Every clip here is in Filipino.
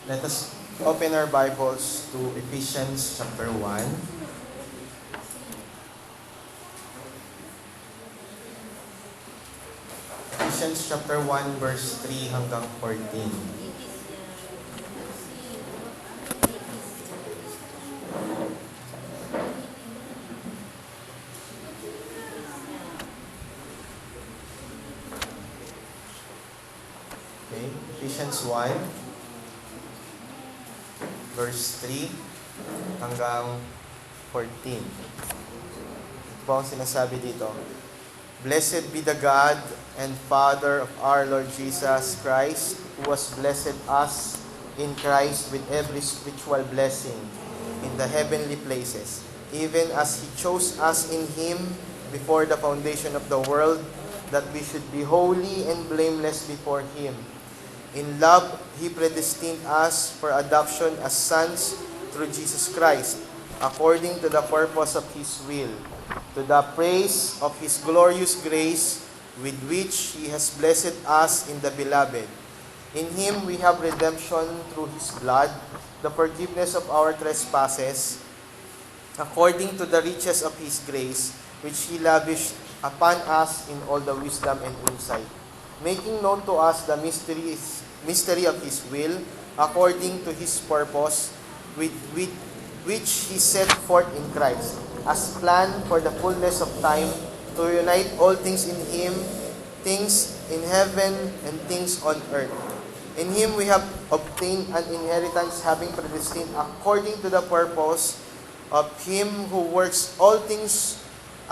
Let us open our Bibles to Ephesians chapter 1. Ephesians chapter 1 verse 3 hanggang 14. Okay, Ephesians 1 verse 3 hanggang 14. Ito po ang sinasabi dito. Blessed be the God and Father of our Lord Jesus Christ, who has blessed us in Christ with every spiritual blessing in the heavenly places, even as He chose us in Him before the foundation of the world, that we should be holy and blameless before Him. In love, He predestined us for adoption as sons through Jesus Christ, according to the purpose of His will, to the praise of His glorious grace, with which He has blessed us in the Beloved. In Him we have redemption through His blood, the forgiveness of our trespasses, according to the riches of His grace, which He lavished upon us in all the wisdom and insight, making known to us the mystery of His will, according to His purpose, with which He set forth in Christ, as planned for the fullness of time, to unite all things in Him, things in heaven and things on earth. In Him we have obtained an inheritance, having predestined according to the purpose of Him who works all things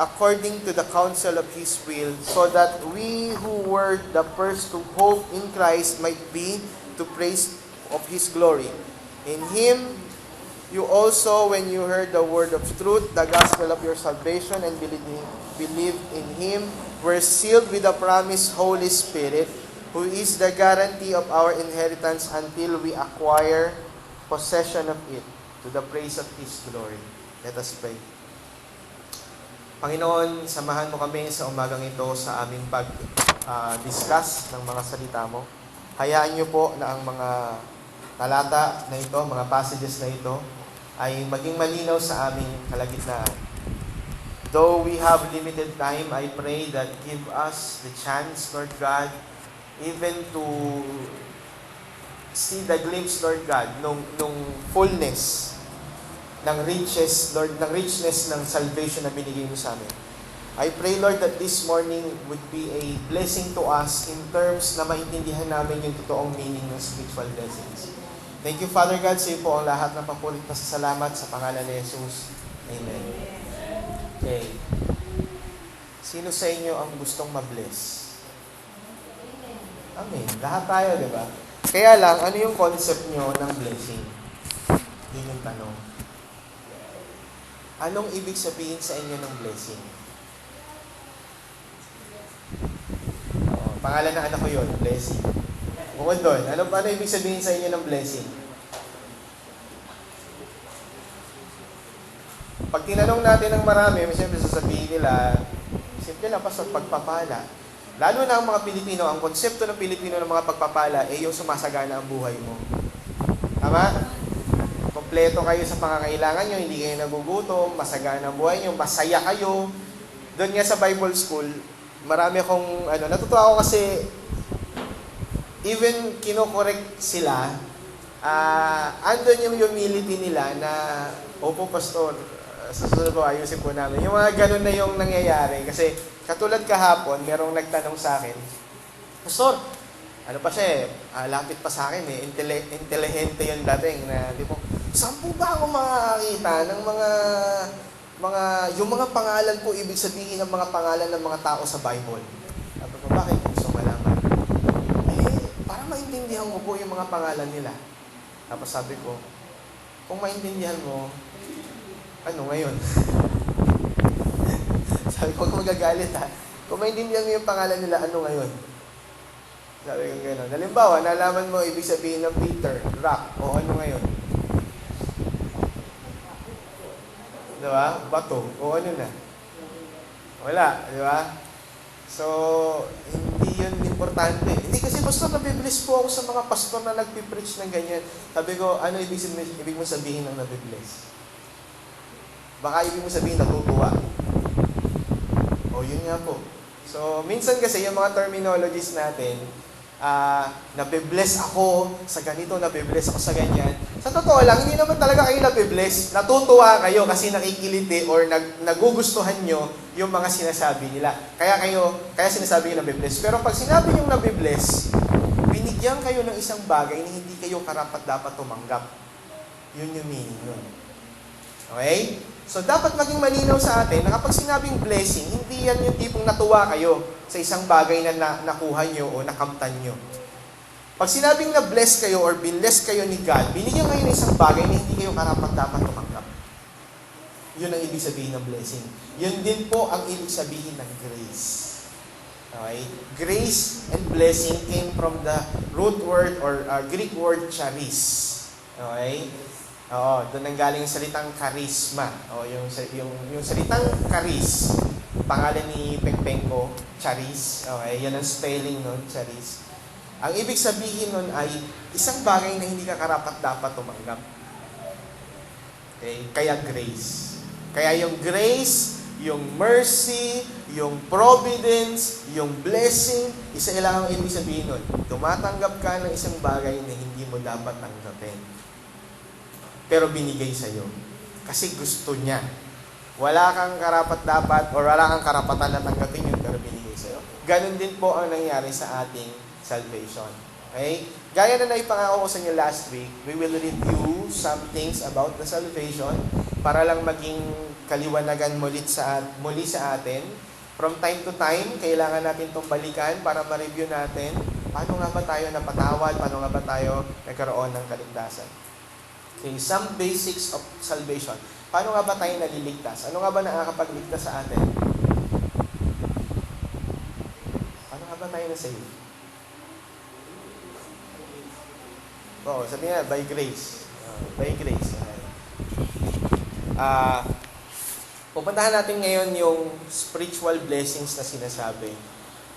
according to the counsel of His will, so that we who were the first to hope in Christ might be to praise of His glory. In Him you also, when you heard the word of truth, the gospel of your salvation, and believed in Him, were sealed with the promised Holy Spirit, who is the guarantee of our inheritance until we acquire possession of it, to the praise of His glory. Let us pray. Panginoon, samahan mo kami sa umagang ito sa aming pag-discuss ng mga salita mo. Hayaan niyo po na ang mga talata na ito, mga passages na ito, ay maging malinaw sa aming kalagitnaan. Though we have limited time, I pray that give us the chance, Lord God, even to see the glimpse, Lord God, nung fullness ng riches, Lord, ng richness ng salvation na binigay mo sa amin. I pray, Lord, that this morning would be a blessing to us in terms na maintindihan namin yung totoong meaning ng spiritual blessings. Thank you, Father God, sa iyo po ang lahat ng papurit na salamat sa pangalan ni Jesus. Amen. Okay. Sino sa inyo ang gustong mabless? Amen. Lahat tayo, di ba? Kaya lang, ano yung concept nyo ng blessing? Yun yung tanong. Anong ibig sabihin sa inyo ng blessing? Pangalan ng anak ko yun, blessing. Bukod doon, ano ibig sabihin sa inyo ng blessing? Pag tinanong natin ng marami, siyempre sasabihin nila, simple lang, basta pagpapala. Lalo na ang mga Pilipino, ang konsepto ng Pilipino ng mga pagpapala ay yung sumasagana ang buhay mo. Tama? Kompleto kayo sa pangangailangan nyo, hindi kayo nagugutom, masagana ang buhay nyo, masaya kayo. Doon nga sa Bible School, marami akong, natutuwa ako kasi even kinokorek sila, andun yung humility nila na, opo pastor, sa susunod po ayusin po namin. Yung mga ganun na yung nangyayari. Kasi katulad kahapon, merong nagtanong sa akin, pastor, ano pa siya lapit pa sa akin intelihente yung dating na, di po, saan po ba ako makakita ng yung mga pangalan po, ibig sabihin ng mga pangalan ng mga tao sa Bible? Sabi ko, bakit gusto malaman? Para maintindihan ko po yung mga pangalan nila. Tapos sabi ko, kung maintindihan mo, ano ngayon? Sabi ko, huwag magagalit ha. Kung maintindihan mo yung pangalan nila, ano ngayon? Sabi ko gano'n. Halimbawa, nalaman mo ibig sabihin ng Peter, rock, o ano ngayon? Diba? Bato, o ano na? Wala, di ba? So, hindi hindi yun importante. Hindi kasi, pastor, nabibless po ako sa mga pastor na nagpipreach ng ganyan. Sabi ko, ano ibig mo sabihin ng nabibless? Baka ibig mo sabihin natutuwa. O, yun nga po. So, minsan kasi yung mga terminologies natin, nabibless ako sa ganito, nabibless ako sa ganyan. Sa totoo lang, hindi naman talaga kayo nabibless. Natutuwa kayo kasi nakikiliti or nagugustuhan nyo yung mga sinasabi nila. Kaya sinasabi nyo nabibless. Pero pag sinabi nyo nabibless, binigyan kayo ng isang bagay na hindi kayo karapat-dapat tumanggap. Yun yung meaning nun. Okay? So, dapat maging malinaw sa atin na kapag sinabing blessing, hindi yan yung tipong natuwa kayo sa isang bagay na nakuha nyo o nakamtan nyo. Pag sinabing na bless kayo or binless kayo ni God, binigyan kayo ng isang bagay na hindi kayo karapat-dapat tumanggap. Yun ang ibig sabihin ng blessing. Yun din po ang ibig sabihin ng grace. Okay? Grace and blessing came from the root word or Greek word charis. Okay? Oo, doon nanggaling yung salitang charisma. O, yung salitang charis, pangalan ni Pengpeng ko, charis. Okay, yan ang spelling nun, charis. Ang ibig sabihin nun ay isang bagay na hindi ka karapat-dapat tumanggap. Okay, kaya grace. Kaya yung grace, yung mercy, yung providence, yung blessing, isa lang ang ibig sabihin nun. Tumatanggap ka ng isang bagay na hindi mo dapat tanggapin. Pero binigay sa'yo. Kasi gusto niya. Wala kang karapat-dapat or wala kang karapatan na tanggapin yun, pero binigay sa'yo. Ganon din po ang nangyari sa ating salvation. Okay? Gaya na naipangako ko sa inyo last week, we will review some things about the salvation para lang maging kaliwanagan muli sa atin. From time to time, kailangan natin itong balikan para ma-review natin paano nga ba tayo napatawad, paano nga ba tayo nagkaroon ng kaligtasan. Okay, some basics of salvation. Paano nga ba tayo naliligtas? Ano nga ba nakakapagligtas sa atin? Paano nga ba tayo na-save? Oo, sabi nga, by grace. By grace. Pupuntahan natin ngayon yung spiritual blessings na sinasabi.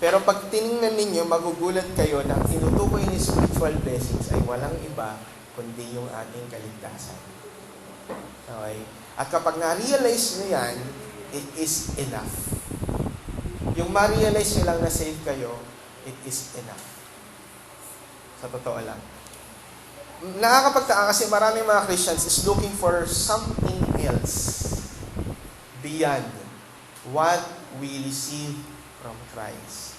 Pero pag tiningnan ninyo, magugulat kayo na ang tinutukoy ni spiritual blessings ay walang iba kundi yung ating kaligtasan. Okay? At kapag na-realize nyo yan, it is enough. Yung ma-realize nyo lang na save kayo, it is enough. Sa totoo lang. Nakakapagtaka kasi maraming mga Christians is looking for something else beyond what we receive from Christ.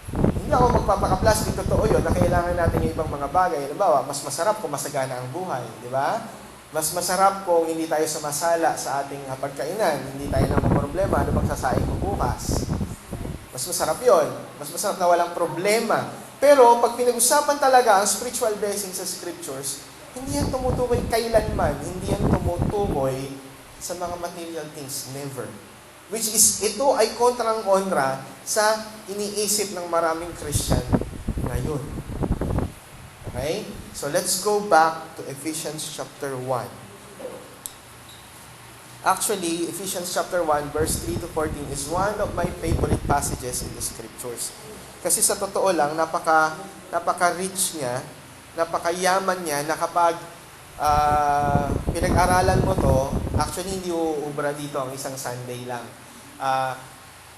Hindi ako magpapaka-plastic, totoo yun, na kailangan natin yung ibang mga bagay. Halimbawa, mas masarap kung masagana ang buhay, di ba? Mas masarap kung hindi tayo sumasala sa ating pagkainan, hindi tayo nang problema, ano bang sasaing mo bukas? Mas masarap yun. Mas masarap na walang problema. Pero, pag pinag-usapan talaga ang spiritual blessings sa scriptures, hindi yan tumutukoy kailanman, hindi yan tumutukoy sa mga material things, never. Which is, ito ay kontrang-kontra sa iniisip ng maraming Christian ngayon. Okay? So, let's go back to Ephesians chapter 1. Actually, Ephesians chapter 1, verse 3 to 14 is one of my favorite passages in the scriptures. Kasi sa totoo lang, napaka-rich niya, napakayaman niya, na kapag pinag-aralan mo to, actually hindi uubra dito ang isang Sunday lang.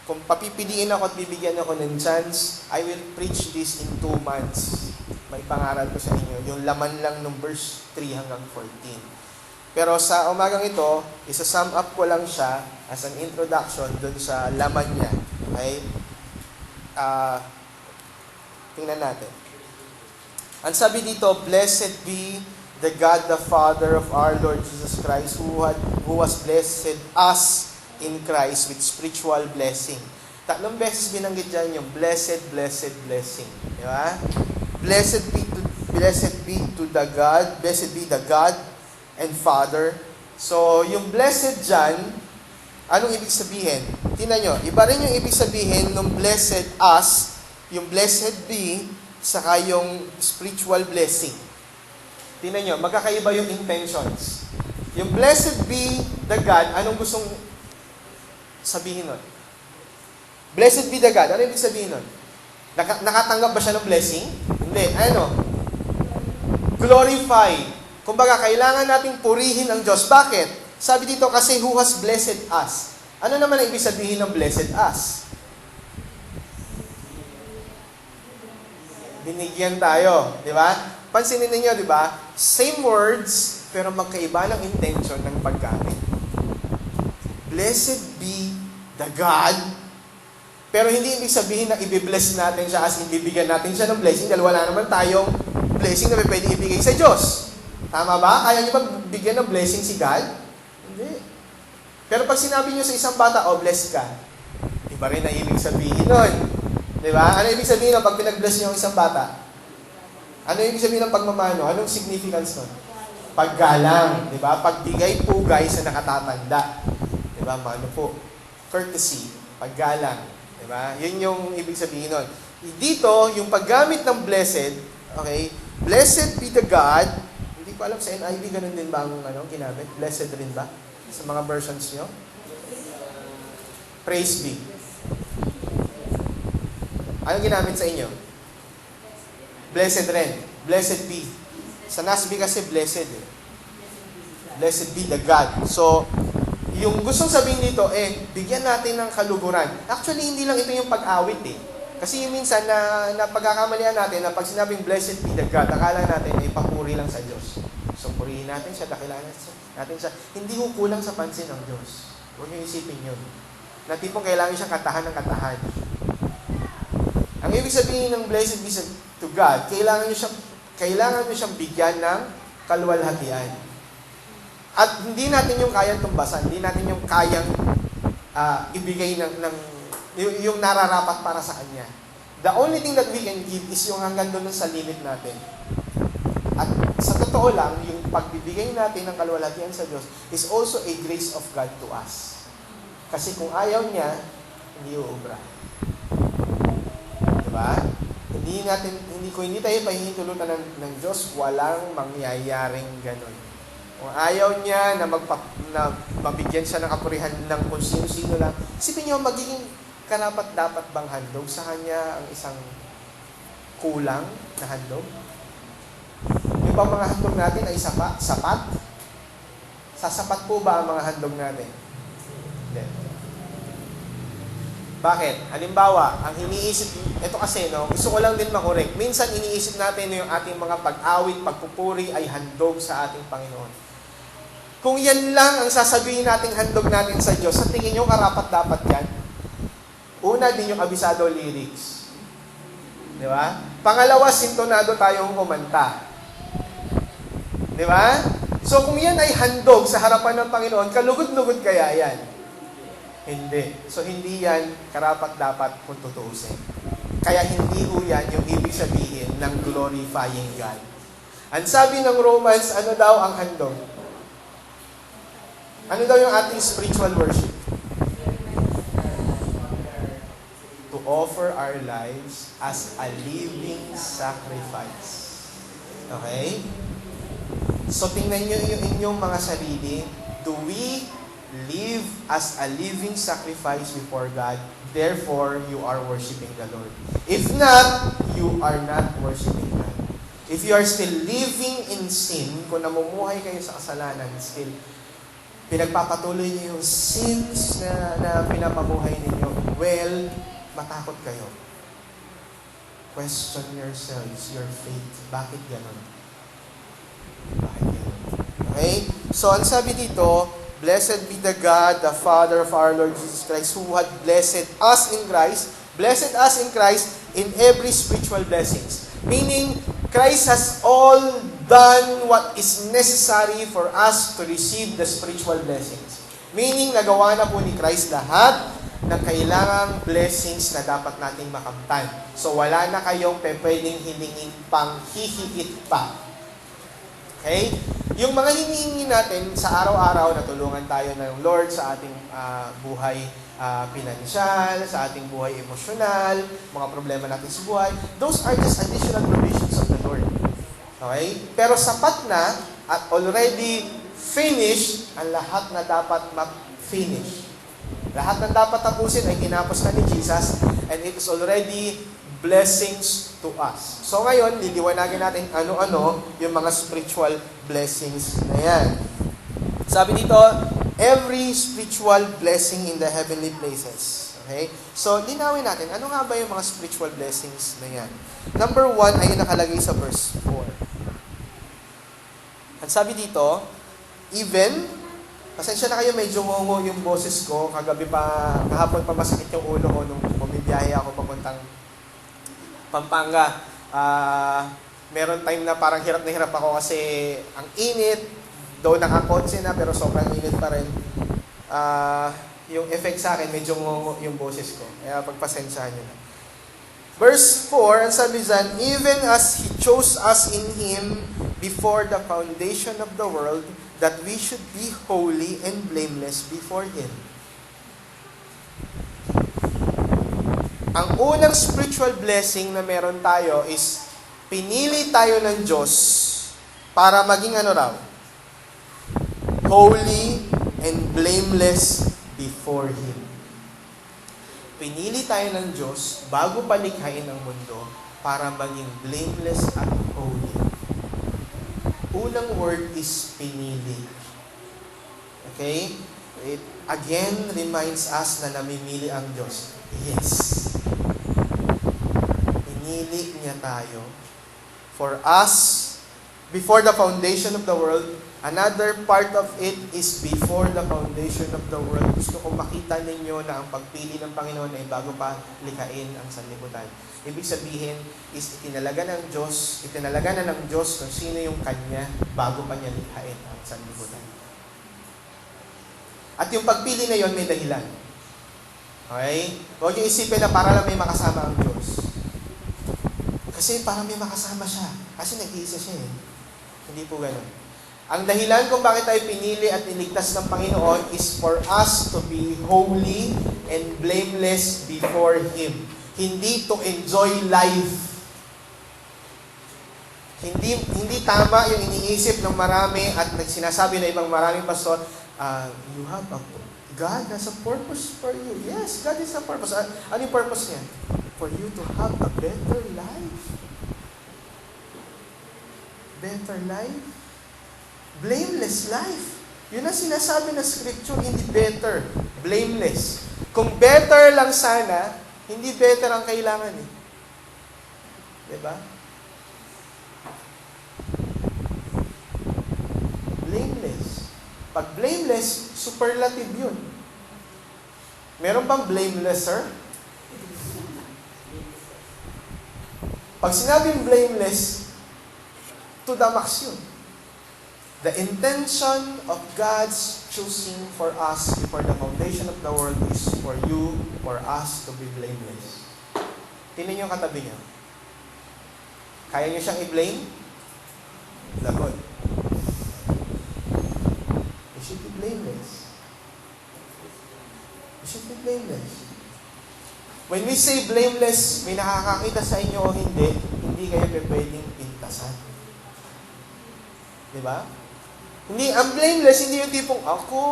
Kung papipiliin ako at bibigyan ako ng chance, I will preach this in 2 months. May pangaral ko sa inyo, yung laman lang ng verse 3 hanggang 14. Pero sa umagang ito, isa-sum up ko lang siya as an introduction dun sa laman niya. Okay? Tingnan natin. Ang sabi dito, "Blessed be the God, the Father of our Lord Jesus Christ, who has blessed us in Christ with spiritual blessing." 3 beses binanggit dyan yung blessed, blessed, blessing. Di ba? Blessed be the God and Father. So, yung blessed dyan, anong ibig sabihin? Tingnan nyo, iba rin yung ibig sabihin ng blessed us, yung blessed be, saka yung spiritual blessing. Tingnan nyo, magkakaiba yung intentions. Yung blessed be the God, anong gustong sabihin nun? Blessed be the God. Ano ibig sabihin nun? Nakatanggap ba siya ng blessing? Hindi. Ano? Glorify. Kumbaga, kailangan nating purihin ang Diyos. Bakit? Sabi dito, kasi who has blessed us. Ano naman ang ibig sabihin ng blessed us? Binigyan tayo. Di ba? Pansinin ninyo, di ba? Same words, pero magkaiba ng intention ng paggamit. Blessed be the God. Pero hindi ibig sabihin na i-bless natin siya as in bibigyan natin siya ng blessing dahil wala naman tayong blessing na pwede ibigay sa Diyos. Tama ba? Kaya niyo ba bigyan ng blessing si God? Hindi. Pero pag sinabi niyo sa isang bata, bless ka, iba rin ang ibig sabihin nun. Di ba? Ano ibig sabihin ng pag pinag-bless niyo ang isang bata? Ano ibig sabihin ng pagmamano? Anong significance nun? Paggalang. Di ba? Pagbigay pugay sa nakatatanda. Di ba? Mano po? Courtesy. Paggalang. Diba? Yun yung ibig sabihin nun. Dito, yung paggamit ng blessed, okay, blessed be the God, hindi ko alam sa NIV, ganun din ba ang ginamit? Blessed rin ba? Sa mga versions nyo? Praise be. Anong ginamit sa inyo? Blessed rin. Blessed be. Sa NASB kasi blessed. Blessed be the God. So, yung gustong sabihin dito, bigyan natin ng kaluguran. Actually, hindi lang ito yung pag-awit Kasi yung minsan na pagkakamalian natin na pag sinabing blessed be the God, akala natin ay papuri lang sa Diyos. So, purihin natin siya, dakilanan natin siya. Hindi ko kulang sa pansin ng Diyos. Huwag niyo isipin yun. Na tipong kailangan siyang katahan ng katahan. Ang ibig sabihin ng blessed be to God, kailangan niyo siyang bigyan ng kaluwalhatian. At hindi natin yung kayang tumbasan, hindi natin yung kayang ibigay yung nararapat para sa Kanya. The only thing that we can give is yung hanggang doon sa limit natin. At sa totoo lang, yung pagbibigay natin ng kaluwalhatian sa Diyos is also a grace of God to us. Kasi kung ayaw niya, hindi uubra. Diba? Kung hindi tayo pahihintulutan ng Diyos, walang mangyayaring ganun. Kung ayaw niya na mabigyan siya ng kapurihan ng kung sino-sino lang, isipin niyo, magiging karapat-dapat bang handog sa Kanya ang isang kulang na handog? Yung bang mga handog natin ay sapat? Sasapat po ba ang mga handog natin? Hindi. Bakit? Halimbawa, ang iniisip, ito kasi, gusto ko lang din makorek. Minsan iniisip natin yung ating mga pag-awit, pagpupuri ay handog sa ating Panginoon. Kung yan lang ang sasabihin nating handog natin sa Diyos, sa tingin nyo karapat-dapat yan? Una, din yung abisado lyrics. Di ba? Pangalawa, sintonado tayong kumanta. Di ba? So kung yan ay handog sa harapan ng Panginoon, kalugod-lugod kaya yan? Hindi. So hindi yan karapat-dapat kung tutuusin. Kaya hindi ho yan yung ibig sabihin ng glorifying God. Ang sabi ng Romans, ano daw ang handog? Ano daw yung ating spiritual worship? To offer our lives as a living sacrifice. Okay? So tingnan nyo yung inyong mga sarili. Do we live as a living sacrifice before God? Therefore, you are worshiping the Lord. If not, you are not worshiping God. If you are still living in sin, kung namumuhay kayo sa kasalanan, still pinagpapatuloy niyo yung sins na pinapamuhay ninyo, well, matakot kayo. Question yourselves, your faith. Bakit ganon? Bakit ganon? Okay? So, ang sabi dito, blessed be the God, the Father of our Lord Jesus Christ, who had blessed us in Christ in every spiritual blessings. Meaning, Christ has all done what is necessary for us to receive the spiritual blessings. Meaning, nagawa na po ni Christ lahat ng kailangang blessings na dapat nating makamtan. So, wala na kayong pwedeng hilingin pang hihigit pa. Okay? Yung mga hinihingi natin sa araw-araw na tulungan tayo ng Lord sa ating buhay pinansyal, sa ating buhay emosyonal, mga problema natin sa buhay, those are just additional provisions of the Lord. Okay? Pero sapat na at already finished ang lahat na dapat ma-finish. Lahat ng dapat tapusin ay tinapos na ni Jesus, and it is already blessings to us. So ngayon, liliwanagin natin ano-ano yung mga spiritual blessings na yan. Sabi dito, every spiritual blessing in the heavenly places. Okay? So, linawin natin, ano nga ba yung mga spiritual blessings na yan? Number 1 ay nakalagay sa verse 4. At sabi dito, even, pasensya na kayo, medyo ngongo yung boses ko. Kahapon pa masakit yung ulo ko nung bumibiyahe ako papuntang Pampanga. Meron time na parang hirap na hirap ako kasi ang init, though nakakotse na pero sobrang init pa rin. Yung effect sa akin, medyo ngongo yung boses ko. Kaya pagpasensyahan nyo na. Verse 4, ang sabi dyan, even as He chose us in Him before the foundation of the world, that we should be holy and blameless before Him. Ang unang spiritual blessing na meron tayo is, pinili tayo ng Diyos para maging ano raw? Holy and blameless before Him. Pinili tayo ng Diyos bago palikhain ang mundo para maging blameless at holy. Unang word is pinili. Okay? It again reminds us na namimili ang Diyos. Yes. Pinili niya tayo. For us, before the foundation of the world, another part of it is before the foundation of the world. Gusto ko makita ninyo na ang pagpili ng Panginoon ay bago pa likhain ang sanlibutan. Ibig sabihin is itinalaga na ng Diyos kung sino yung Kanya bago pa niya likhain ang sanlibutan. At yung pagpili na yon may dahilan. Okay? Huwag yung isipin na para lang may makasama ang Diyos. Kasi parang may makasama siya. Kasi nag-iisa siya eh. Hindi po ganun. Ang dahilan kung bakit tayo pinili at iligtas ng Panginoon is for us to be holy and blameless before Him. Hindi to enjoy life. Hindi tama yung iniisip ng marami at sinasabi na ibang maraming pastor, God has a purpose for you. Yes, God has a purpose. Ano yung purpose niya? For you to have a better life. Better life. Blameless life. Yun ang sinasabi ng scripture, hindi better. Blameless. Kung better lang sana, hindi better ang kailangan eh. Diba? Blameless. Pag blameless, superlative yun. Meron bang blamelesser? Pag sinabing blameless, to the max yun. The intention of God's choosing for us before the foundation of the world is for you, for us to be blameless. Tingnan niyo yung katabi niyo. Kaya niyo siyang i-blame? Lagot. You should be blameless. You should be blameless. When we say blameless, may nakakakita sa inyo o hindi kayo pwedeng pintasan. Diba? Hindi, ang blameless, hindi yung tipong, ako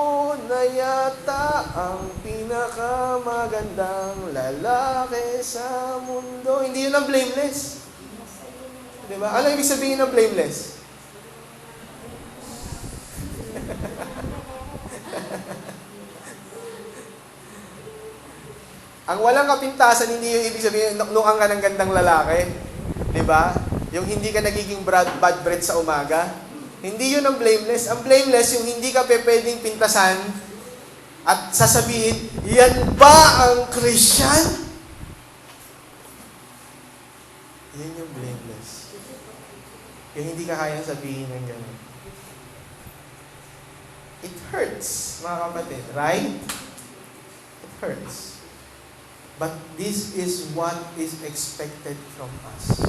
na yata ang pinakamagandang lalaki sa mundo. Hindi yun ang blameless. Diba? Ano ibig sabihin ng blameless? Ang walang kapintasan, hindi yung ibig sabihin, nuknukan ka ng gandang lalaki. Diba? Yung hindi ka nagiging bad breath sa umaga. Hindi yun ang blameless. Ang blameless, yung hindi ka pwedeng pintasan at sasabihin, yan ba ang Christian? Yan yung blameless. Yung hindi ka kayang sabihin ng gano'n. It hurts, mga kapatid, right? It hurts. But this is what is expected from us.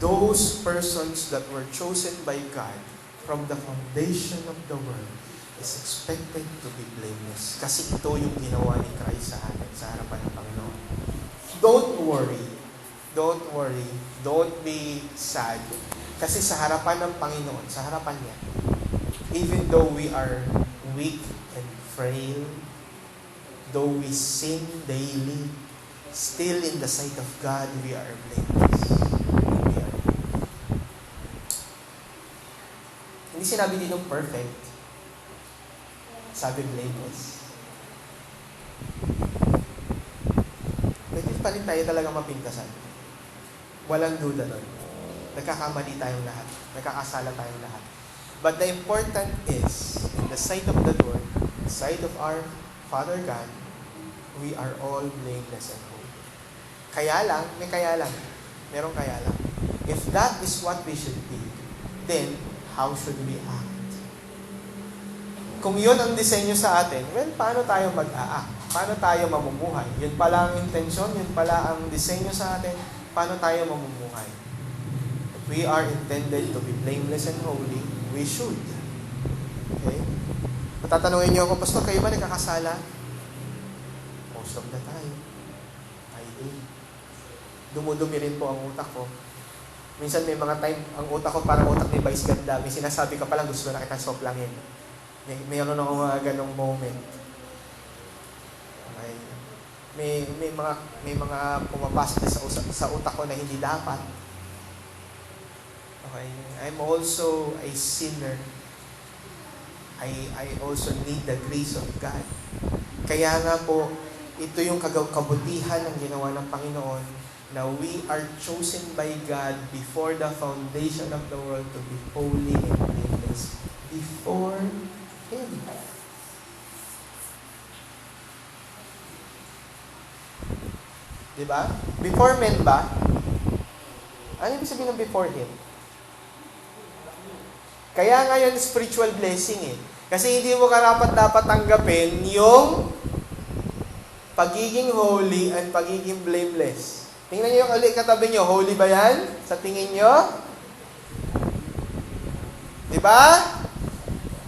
Those persons that were chosen by God from the foundation of the world is expected to be blameless. Kasi ito yung ginawa ni Christ sa atin, sa harapan ng Panginoon. Don't worry. Don't worry. Don't be sad. Kasi sa harapan ng Panginoon, sa harapan niya, even though we are weak and frail, though we sin daily, still in the sight of God, we are blameless. We are. Hindi sinabi dito perfect. Sabi blameless. Pwede pa rin tayo talagang mapintasan. Walang duda nun. Nagkakamali tayong lahat. Nagkakasala tayong lahat. But the important is, in the sight of the Lord, the sight of our Father God, we are all blameless and holy. Kaya lang, may kaya lang. Merong kaya lang. If that is what we should be, then how should we act? Kung yun ang disenyo sa atin, well, paano tayo mag-a-act? Paano tayo mamumuhay? Yun pala ang intensyon, yun pala ang disenyo sa atin, paano tayo mamumuhay? If we are intended to be blameless and holy, we should. Okay? Matatanungin niyo ako, Pastor, kayo ba nagkakasala? Most of the time. I do. Dumudumi rin po ang utak ko. Minsan may mga time, ang utak ko parang utak ni Vice Ganda. May sinasabi ka palang gusto na kitang soplangin. May ano na mga ganong moment. Okay. May mga pumapasok sa utak ko na hindi dapat. Okay. I'm also a sinner. I also need the grace of God. Kaya nga po, ito yung kabutihan ng ginawa ng Panginoon na we are chosen by God before the foundation of the world to be holy and blameless before Him. Diba? Before men ba? Ano ibig sabihin ng before Him? Kaya nga yun spiritual blessing eh. Kasi hindi mo dapat tanggapin yung pagiging holy and pagiging blameless. Tingnan niyo yung ulit katabi niyo, holy ba yan? Sa tingin niyo? Diba?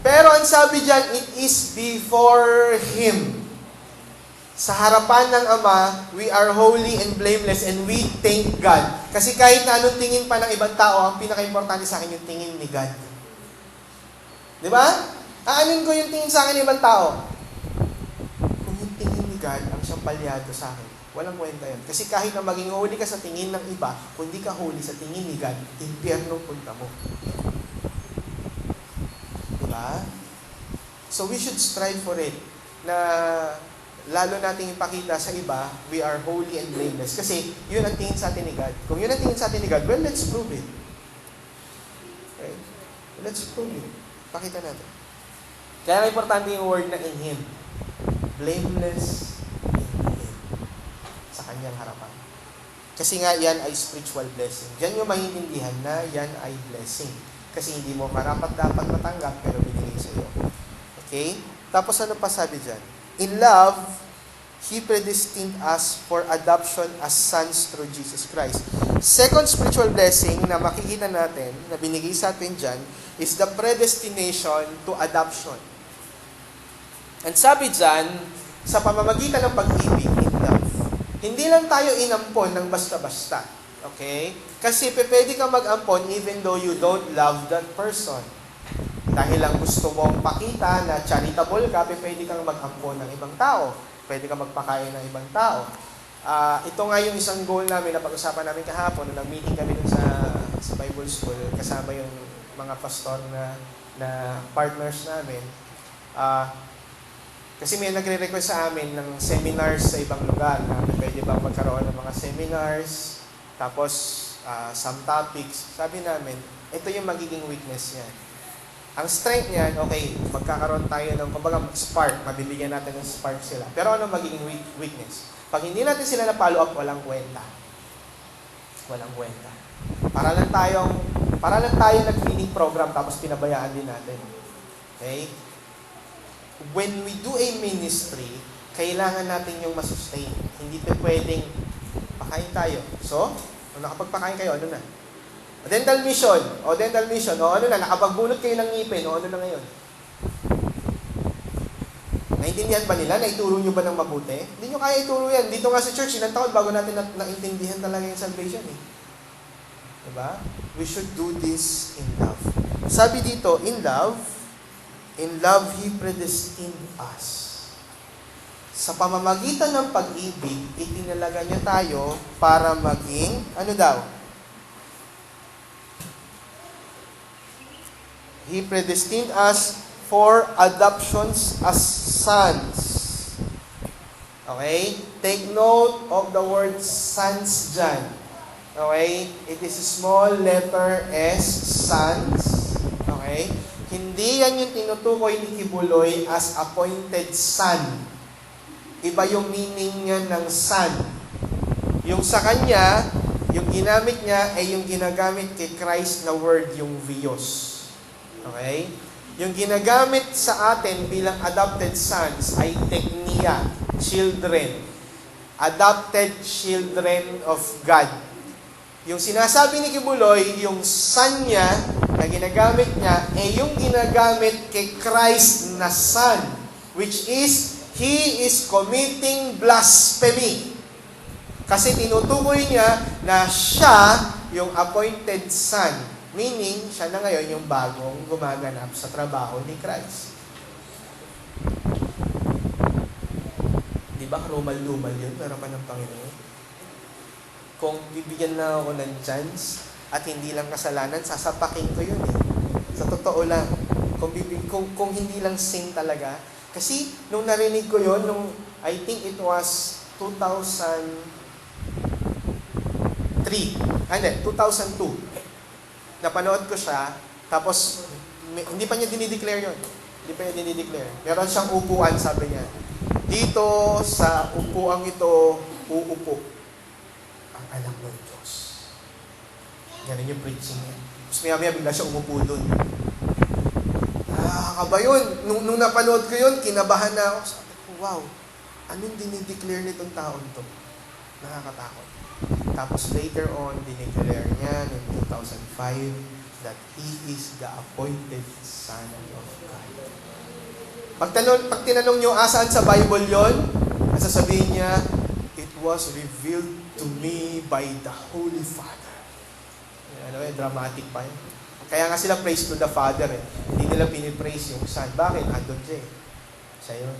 Pero ang sabi diyan, it is before Him. Sa harapan ng Ama, we are holy and blameless and we thank God. Kasi kahit na anong tingin pa ng ibang tao, ang pinaka-importante sa akin yung tingin ni God. Diba? Aanin ko yung tingin sa akin ng ibang tao. Kung yung tingin ni God ang siyang palyado sa akin, walang kwenta yun. Kasi kahit na maging holy ka sa tingin ng iba, kung di ka holy sa tingin ni God, impyerno punta mo. Diba? So we should strive for it na lalo nating ipakita sa iba, we are holy and blameless. Kasi yun ang tingin sa atin ni God. Kung yun ang tingin sa atin ni God, well, let's prove it. Okay? Let's prove it. Pakita natin. Kaya importante yung word na in Him. Blameless in Him. Sa Kanyang harapan. Kasi nga, yan ay spiritual blessing. Diyan yung maintindihan na yan ay blessing. Kasi hindi mo dapat matanggap, pero binigay sa iyo. Okay? Tapos ano pa sabi dyan? In love, He predestined us for adoption as sons through Jesus Christ. Second spiritual blessing na makikita natin, na binigay sa atin dyan, is the predestination to adoption. And sabi dyan, sa pamamagitan ng pag-ibig, in love. Hindi lang tayo inampon ng basta-basta. Okay? Kasi pwede ka mag-ampon even though you don't love that person. Dahil lang gusto mong pakita na charitable ka, pwede kang mag-ampon ng ibang tao. Pwede kang magpakain ng ibang tao. Ito nga yung isang goal namin na pag-usapan namin kahapon nung nag-meeting kami dun sa Bible School, kasama yung mga pastor na partners namin. Kasi may nagre-request sa amin ng seminars sa ibang lugar na pwede bang magkaroon ng mga seminars, tapos some topics. Sabi namin, ito yung magiging weakness niya. Ang strength niyan, okay, magkakaroon tayo ng, kumbaga, spark, mabibigyan natin ng spark sila. Pero ano magiging weakness? Pag hindi natin sila na-follow up, walang kwenta. Walang kwenta. Para lang tayo nag-feeding program tapos pinabayaan din natin. Okay? When we do a ministry, kailangan natin yung masustain. Hindi pa pwedeng pakain tayo. So, kung nakapagpakain kayo, ano na? Dental mission. O ano na, nakapagbunot kayo ng ngipin. O ano na ngayon? Naintindihan ba nila? Naituro nyo ba ng mabuti? Hindi nyo kaya ituro yan. Dito nga sa church, ilang taon bago natin naintindihan talaga yung salvation eh. Diba? We should do this in love. Sabi dito, in love, In love, He predestined us. Sa pamamagitan ng pag-ibig, itinalaga niya tayo para maging, ano daw? He predestined us for adoptions as sons. Okay? Take note of the word sons dyan. Okay? It is a small letter S, sons. Okay? Hindi yan yung tinutukoy ni Kibuloy as appointed son. Iba yung meaning niya ng son. Yung sa kanya, yung ginamit niya ay yung ginagamit kay Christ na word, yung vios. Okay? Yung ginagamit sa atin bilang adopted sons ay teknia, children. Adopted children of God. Yung sinasabi ni Kibuloy, yung son niya na ginagamit niya ay yung ginagamit kay Christ na son, which is, he is committing blasphemy. Kasi tinutukoy niya na siya yung appointed son. Meaning, siya na ngayon yung bagong gumaganap sa trabaho ni Christ. Di ba karumal-lumal yun? Meron ka ng Panginoon. Kung bibigyan na ako ng chance at hindi lang kasalanan, sasapakin ko yun eh. Sa totoo lang. Kung hindi lang sin talaga. Kasi, nung narinig ko yun, I think it was 2002. Napanood ko siya, tapos hindi pa niya dinideclare yun. Meron siyang upuan, sabi niya. Dito sa upuang ito, uupo ang anak ng Diyos. Ganun yung preaching niya. Tapos maya bigla siya umupo doon. Nakakaba yun. Nung napanood ko yun, kinabahan na ako. Sabi ko, wow, anong dinideclare nitong taon to? Nakakatakot. Tapos later on, dineclare niya noong 2005 that He is the appointed Son of God. Pag tinanong niyo asaan sa Bible yon, sasabihin niya, it was revealed to me by the Holy Father. Dramatic pa yun. Kaya nga sila praise to the Father eh. Hindi nila pinipraise yung Son. Bakit? Andun siya eh. Siya yun.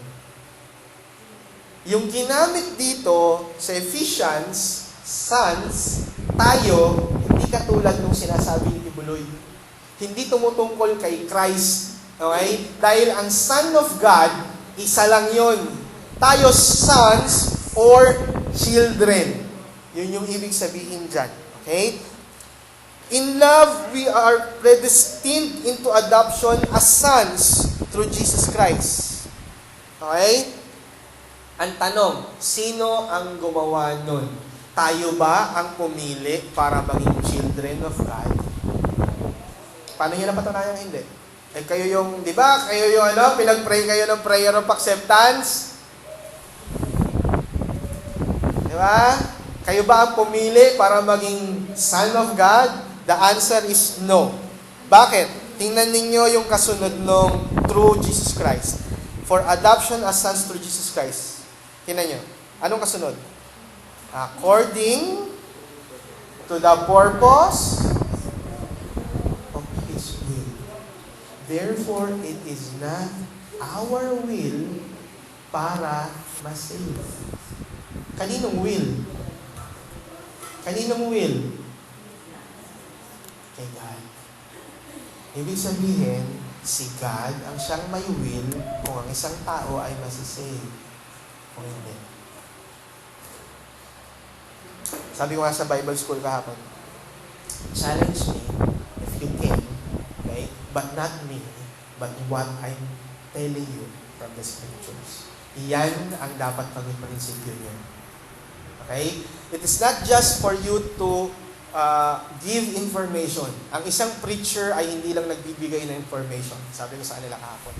Yung ginamit dito sa Ephesians, sons, tayo, hindi katulad nung sinasabi ni Kibuloy. Hindi tumutungkol kay Christ. Okay? Dahil ang Son of God, isa lang yun. Tayo sons or children. Yun yung ibig sabihin dyan. Okay? In love, we are predestined into adoption as sons through Jesus Christ. Okay? Ang tanong, sino ang gumawa nun? Tayo ba ang pumili para maging children of God? Paano niya napatunayan? Hindi. Eh kayo yung, di ba? Kayo yung pinag-pray kayo ng prayer of acceptance? Di ba? Kayo ba ang pumili para maging son of God? The answer is no. Bakit? Tingnan ninyo yung kasunod nung through Jesus Christ. For adoption as sons through Jesus Christ. Tingnan nyo. Anong kasunod? According to the purpose of His will. Therefore, it is not our will para ma-save. Kaninong will? Kaninong will? Kay God. Ibig sabihin, si God ang siyang may will kung ang isang tao ay masisave o hindi. Sabi ko nga sa Bible school kahapon, challenge me if you can, okay? But not me, but what I'm telling you from the Scriptures. Iyan ang dapat maging prinsipyo niyo. Okay? It is not just for you to give information. Ang isang preacher ay hindi lang nagbibigay ng information. Sabi ko sa kanila kahapon.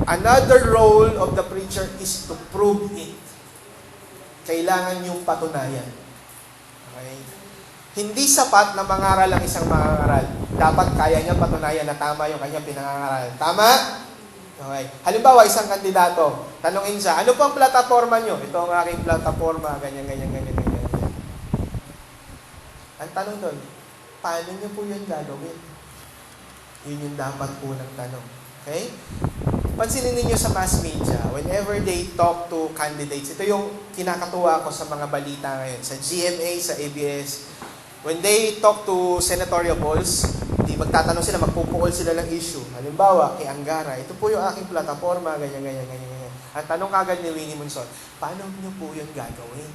Another role of the preacher is to prove it. Kailangan yung patunayan. Okay? Hindi sapat na mangaral ang isang mangangaral. Dapat kaya niya patunayan na tama yung kanyang pinangangaral. Tama? Okay. Halimbawa, isang kandidato, tanongin siya, ano po ang plataforma nyo? Ito ang aking plataforma, ganyan. Ang tanong doon, paano nyo po yun gagawin? Yun yung dapat unang tanong. Okay? Pansinin ninyo sa mass media, whenever they talk to candidates, ito yung kinakatuwa ko sa mga balita ngayon, sa GMA, sa ABS, when they talk to senatorial polls, magtatanong sila, magpupukol sila ng issue. Halimbawa, kay Angara, ito po yung aking plataforma, ganyan. Ang tanong kagad ni Winnie Monson, paano niyo po yun gagawin?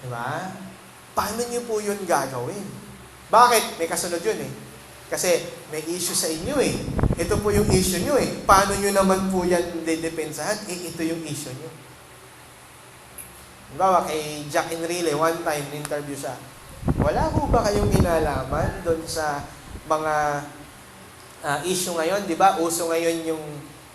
Diba? Paano niyo po yun gagawin? Bakit? May kasunod yun eh. Kasi may issue sa inyo eh. Ito po yung issue nyo eh. Paano nyo naman po yan dedepensahan? Ito yung issue nyo. Halimbawa, kay Jack Enrile, one time, interview siya. Wala po ba kayong inalaman doon sa mga issue ngayon? Di ba? Uso ngayon yung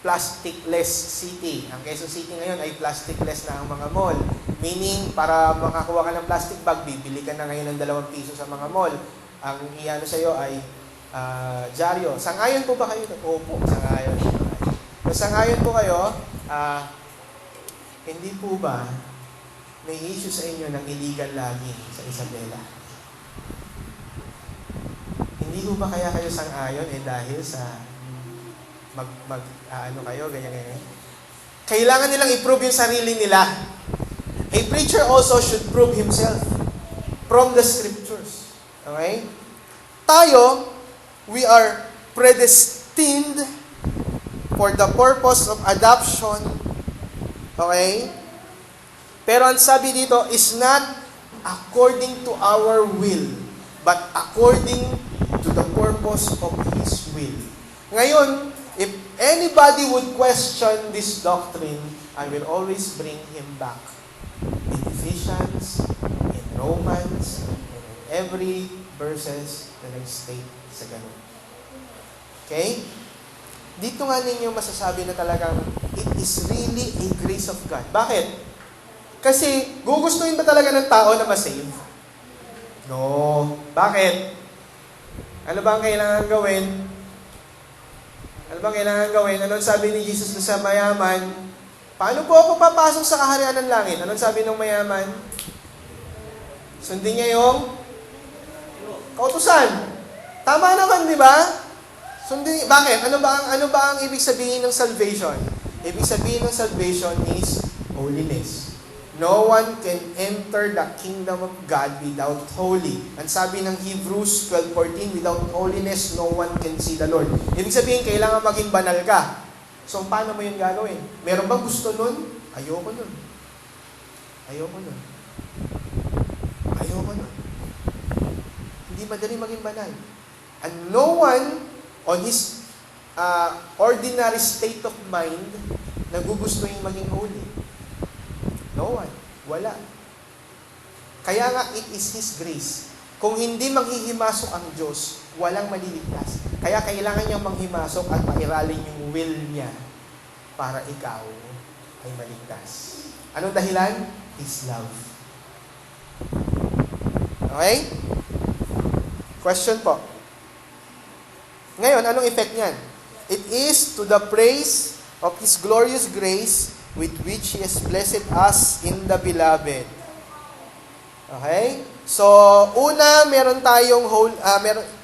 plastic-less city. Ang Quezon City ngayon ay plastic-less na ang mga mall. Meaning, para makakuha ka ng plastic bag, bibili ka na ngayon ng 2 piso sa mga mall. Ang iyano sa iyo ay dyaryo. Sangayon po ba kayo? Opo, sangayon. So, sangayon po kayo, hindi po ba may issue sa inyo ng illegal logging sa Isabela? Hindi ko ba kaya kayo sang-ayon dahil sa ano kayo, ganyan. Kailangan nilang i-prove yung sarili nila. A preacher also should prove himself from the scriptures. Okay? Tayo, we are predestined for the purpose of adoption. Okay? Pero ang sabi dito is not according to our will, but according to the purpose of His will. Ngayon, if anybody would question this doctrine, I will always bring him back. In Ephesians, in Romans, and in every verses na nag-state sa ganun. Okay? Dito nga ninyo masasabi na talagang it is really a grace of God. Bakit? Kasi gugustuhin ba talaga ng tao na ma-save? No. Bakit? Ano ba ang kailangan gawin? Anong sabi ni Jesus sa mayaman? Paano po ako papasok sa kaharian ng langit? Anong sabi ng mayaman? Sundin niya yung kautusan. Tama naman, di ba? Sundin. Bakit? Ano ba ang ibig sabihin ng salvation? Ibig sabihin ng salvation is holiness. No one can enter the kingdom of God without holy. Ang sabi ng Hebrews 12:14, without holiness, no one can see the Lord. Ibig sabihin, kailangan maging banal ka. So, paano mo yun gagawin? Meron bang gusto nun? Ayoko nun. Hindi madali maging banal. And no one on his ordinary state of mind nagugustuhin maging holy. No one. Wala. Kaya nga, it is His grace. Kung hindi manghihimasok ang Diyos, walang maliligtas. Kaya kailangan niyang manghimasok at mairalin yung will niya para ikaw ay maligtas. Anong dahilan? His love. Okay? Question po. Ngayon, anong effect niyan? It is to the praise of His glorious grace with which He has blessed us in the Beloved. Okay? So, una,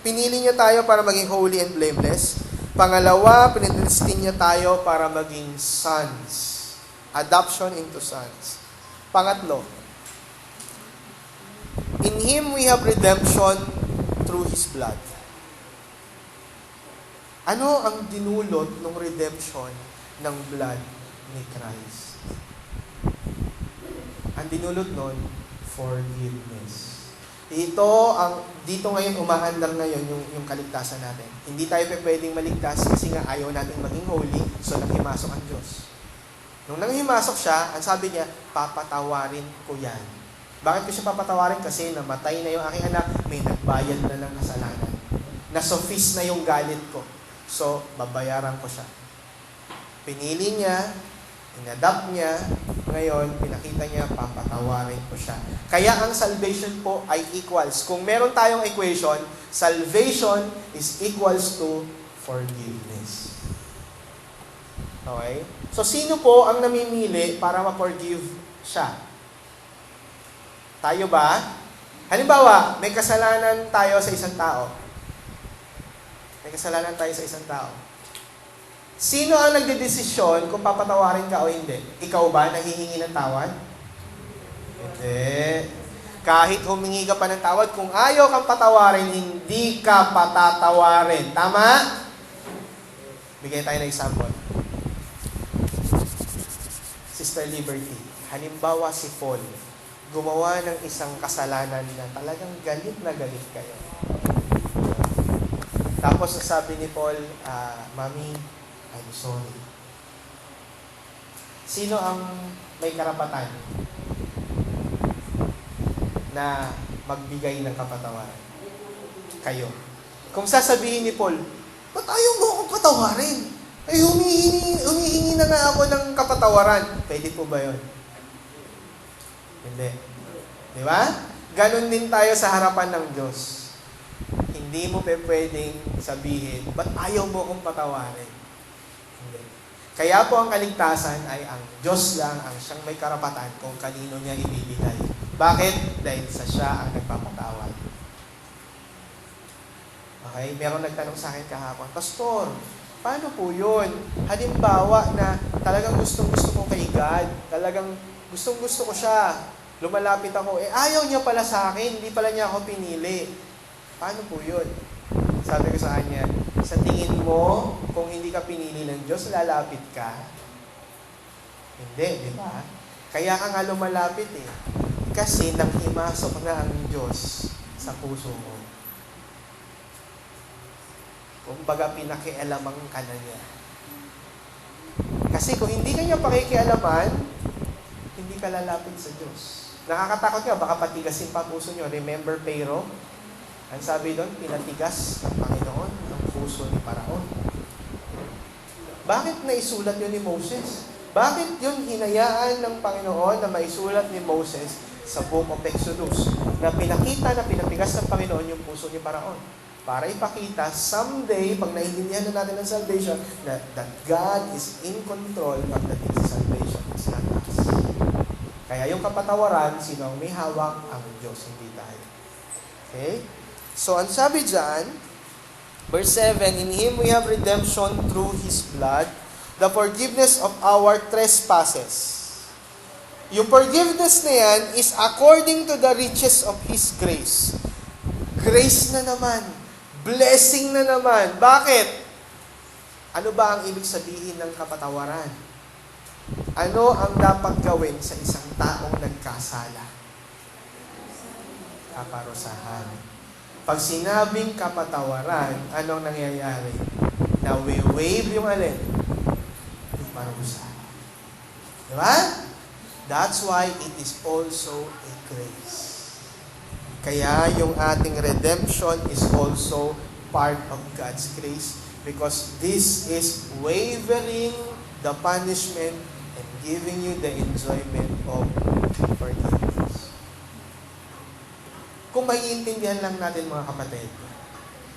pinili niya tayo para maging holy and blameless. Pangalawa, pinidestin niya tayo para maging sons. Adoption into sons. Pangatlo, in Him we have redemption through His blood. Ano ang dinulot ng redemption ng blood ni Christ? Ang dinulot nun, forgiveness. Dito ngayon, umaandar ngayon yung kaligtasan natin. Hindi tayo pwedeng maligtas kasi nga ayaw nating maging holy, so nanghimasok ang Diyos. Nung nanghimasok siya, ang sabi niya, papatawarin ko yan. Bakit ko siya papatawarin? Kasi namatay na yung aking anak, may nagbayad na ng kasalanan. Nasofis na yung galit ko. So, babayaran ko siya. Pinili niya, inadapt niya, ngayon, pinakita niya, papatawarin ko siya. Kaya ang salvation po ay equals. Kung meron tayong equation, salvation is equals to forgiveness. Okay? So, sino po ang namimili para ma-forgive siya? Tayo ba? Halimbawa, may kasalanan tayo sa isang tao. May kasalanan tayo sa isang tao. Sino ang nagdedesisyon kung papatawarin ka o hindi? Ikaw ba nanghihingi ng tawad? Hindi. Kahit humingi ka pa ng tawad, kung ayaw kang patawarin, hindi ka patatawarin. Tama? Bigay tayo ng example. Sister Liberty, halimbawa si Paul, gumawa ng isang kasalanan na talagang galit na galit kayo. Tapos sabi ni Paul, Mami, I'm sorry. Sino ang may karapatan na magbigay ng kapatawaran? Kayo. Kung sasabihin ni Paul, ba't ayaw mo akong patawarin? Ay, humihingi na nga ako ng kapatawaran. Pwede po ba yun? Hindi. Di ba? Ganon din tayo sa harapan ng Diyos. Hindi mo pwedeng sabihin, ba't ayaw mo akong patawarin? Hindi. Kaya po ang kaligtasan ay ang Diyos lang ang siyang may karapatan kung kanino niya ibibigay. Bakit? Dahil sa siya ang nagpapatawad. Okay? Meron nagtanong sa akin kahapon, Pastor, paano po yun? Halimbawa na talagang gustong-gusto ko kay God, talagang gustong-gusto ko siya, lumalapit ako, ayaw niya pala sa akin, hindi pala niya ako pinili. Paano po yun? Sabi ko sa kanya, sa tingin mo, kung hindi ka pinili ng Diyos, lalapit ka? Hindi, di ba? Kaya ka nga lumalapit eh. Kasi nanghimasok na ang Diyos sa puso mo. Kumbaga, pinakialaman ka na niya. Kasi kung hindi ka niya pakikialaman, hindi ka lalapit sa Diyos. Nakakatakot nga, baka patigasin pa puso niyo. Remember Pharaoh? Ang sabi doon, pinatigas ng Panginoon ang puso ni Paraon. Bakit naisulat yun ni Moses? Bakit yun hinayaan ng Panginoon na maisulat ni Moses sa Book of Exodus? Na pinakita na pinatigas ng Panginoon yung puso ni Paraon. Para ipakita, someday, pag naintindihan na natin ang salvation, that God is in control pagdating sa salvation. It's not us. Kaya yung kapatawaran, sino ang may hawak? Ang Diyos, hindi tayo. Okay? So, ang sabi dyan, verse 7, in Him we have redemption through His blood, the forgiveness of our trespasses. Yung forgiveness na yan is according to the riches of His grace. Grace na naman. Blessing na naman. Bakit? Ano ba ang ibig sabihin ng kapatawaran? Ano ang dapat gawin sa isang taong nagkasala? Kaparusahan. Pag sinabing kapatawaran, anong nangyayari? Nawi-wave yung alin? Yung parusahan. Diba? That's why it is also a grace. Kaya yung ating redemption is also part of God's grace because this is wavering the punishment and giving you the enjoyment of forgiveness. Kung maiintindihan lang natin mga kapatid,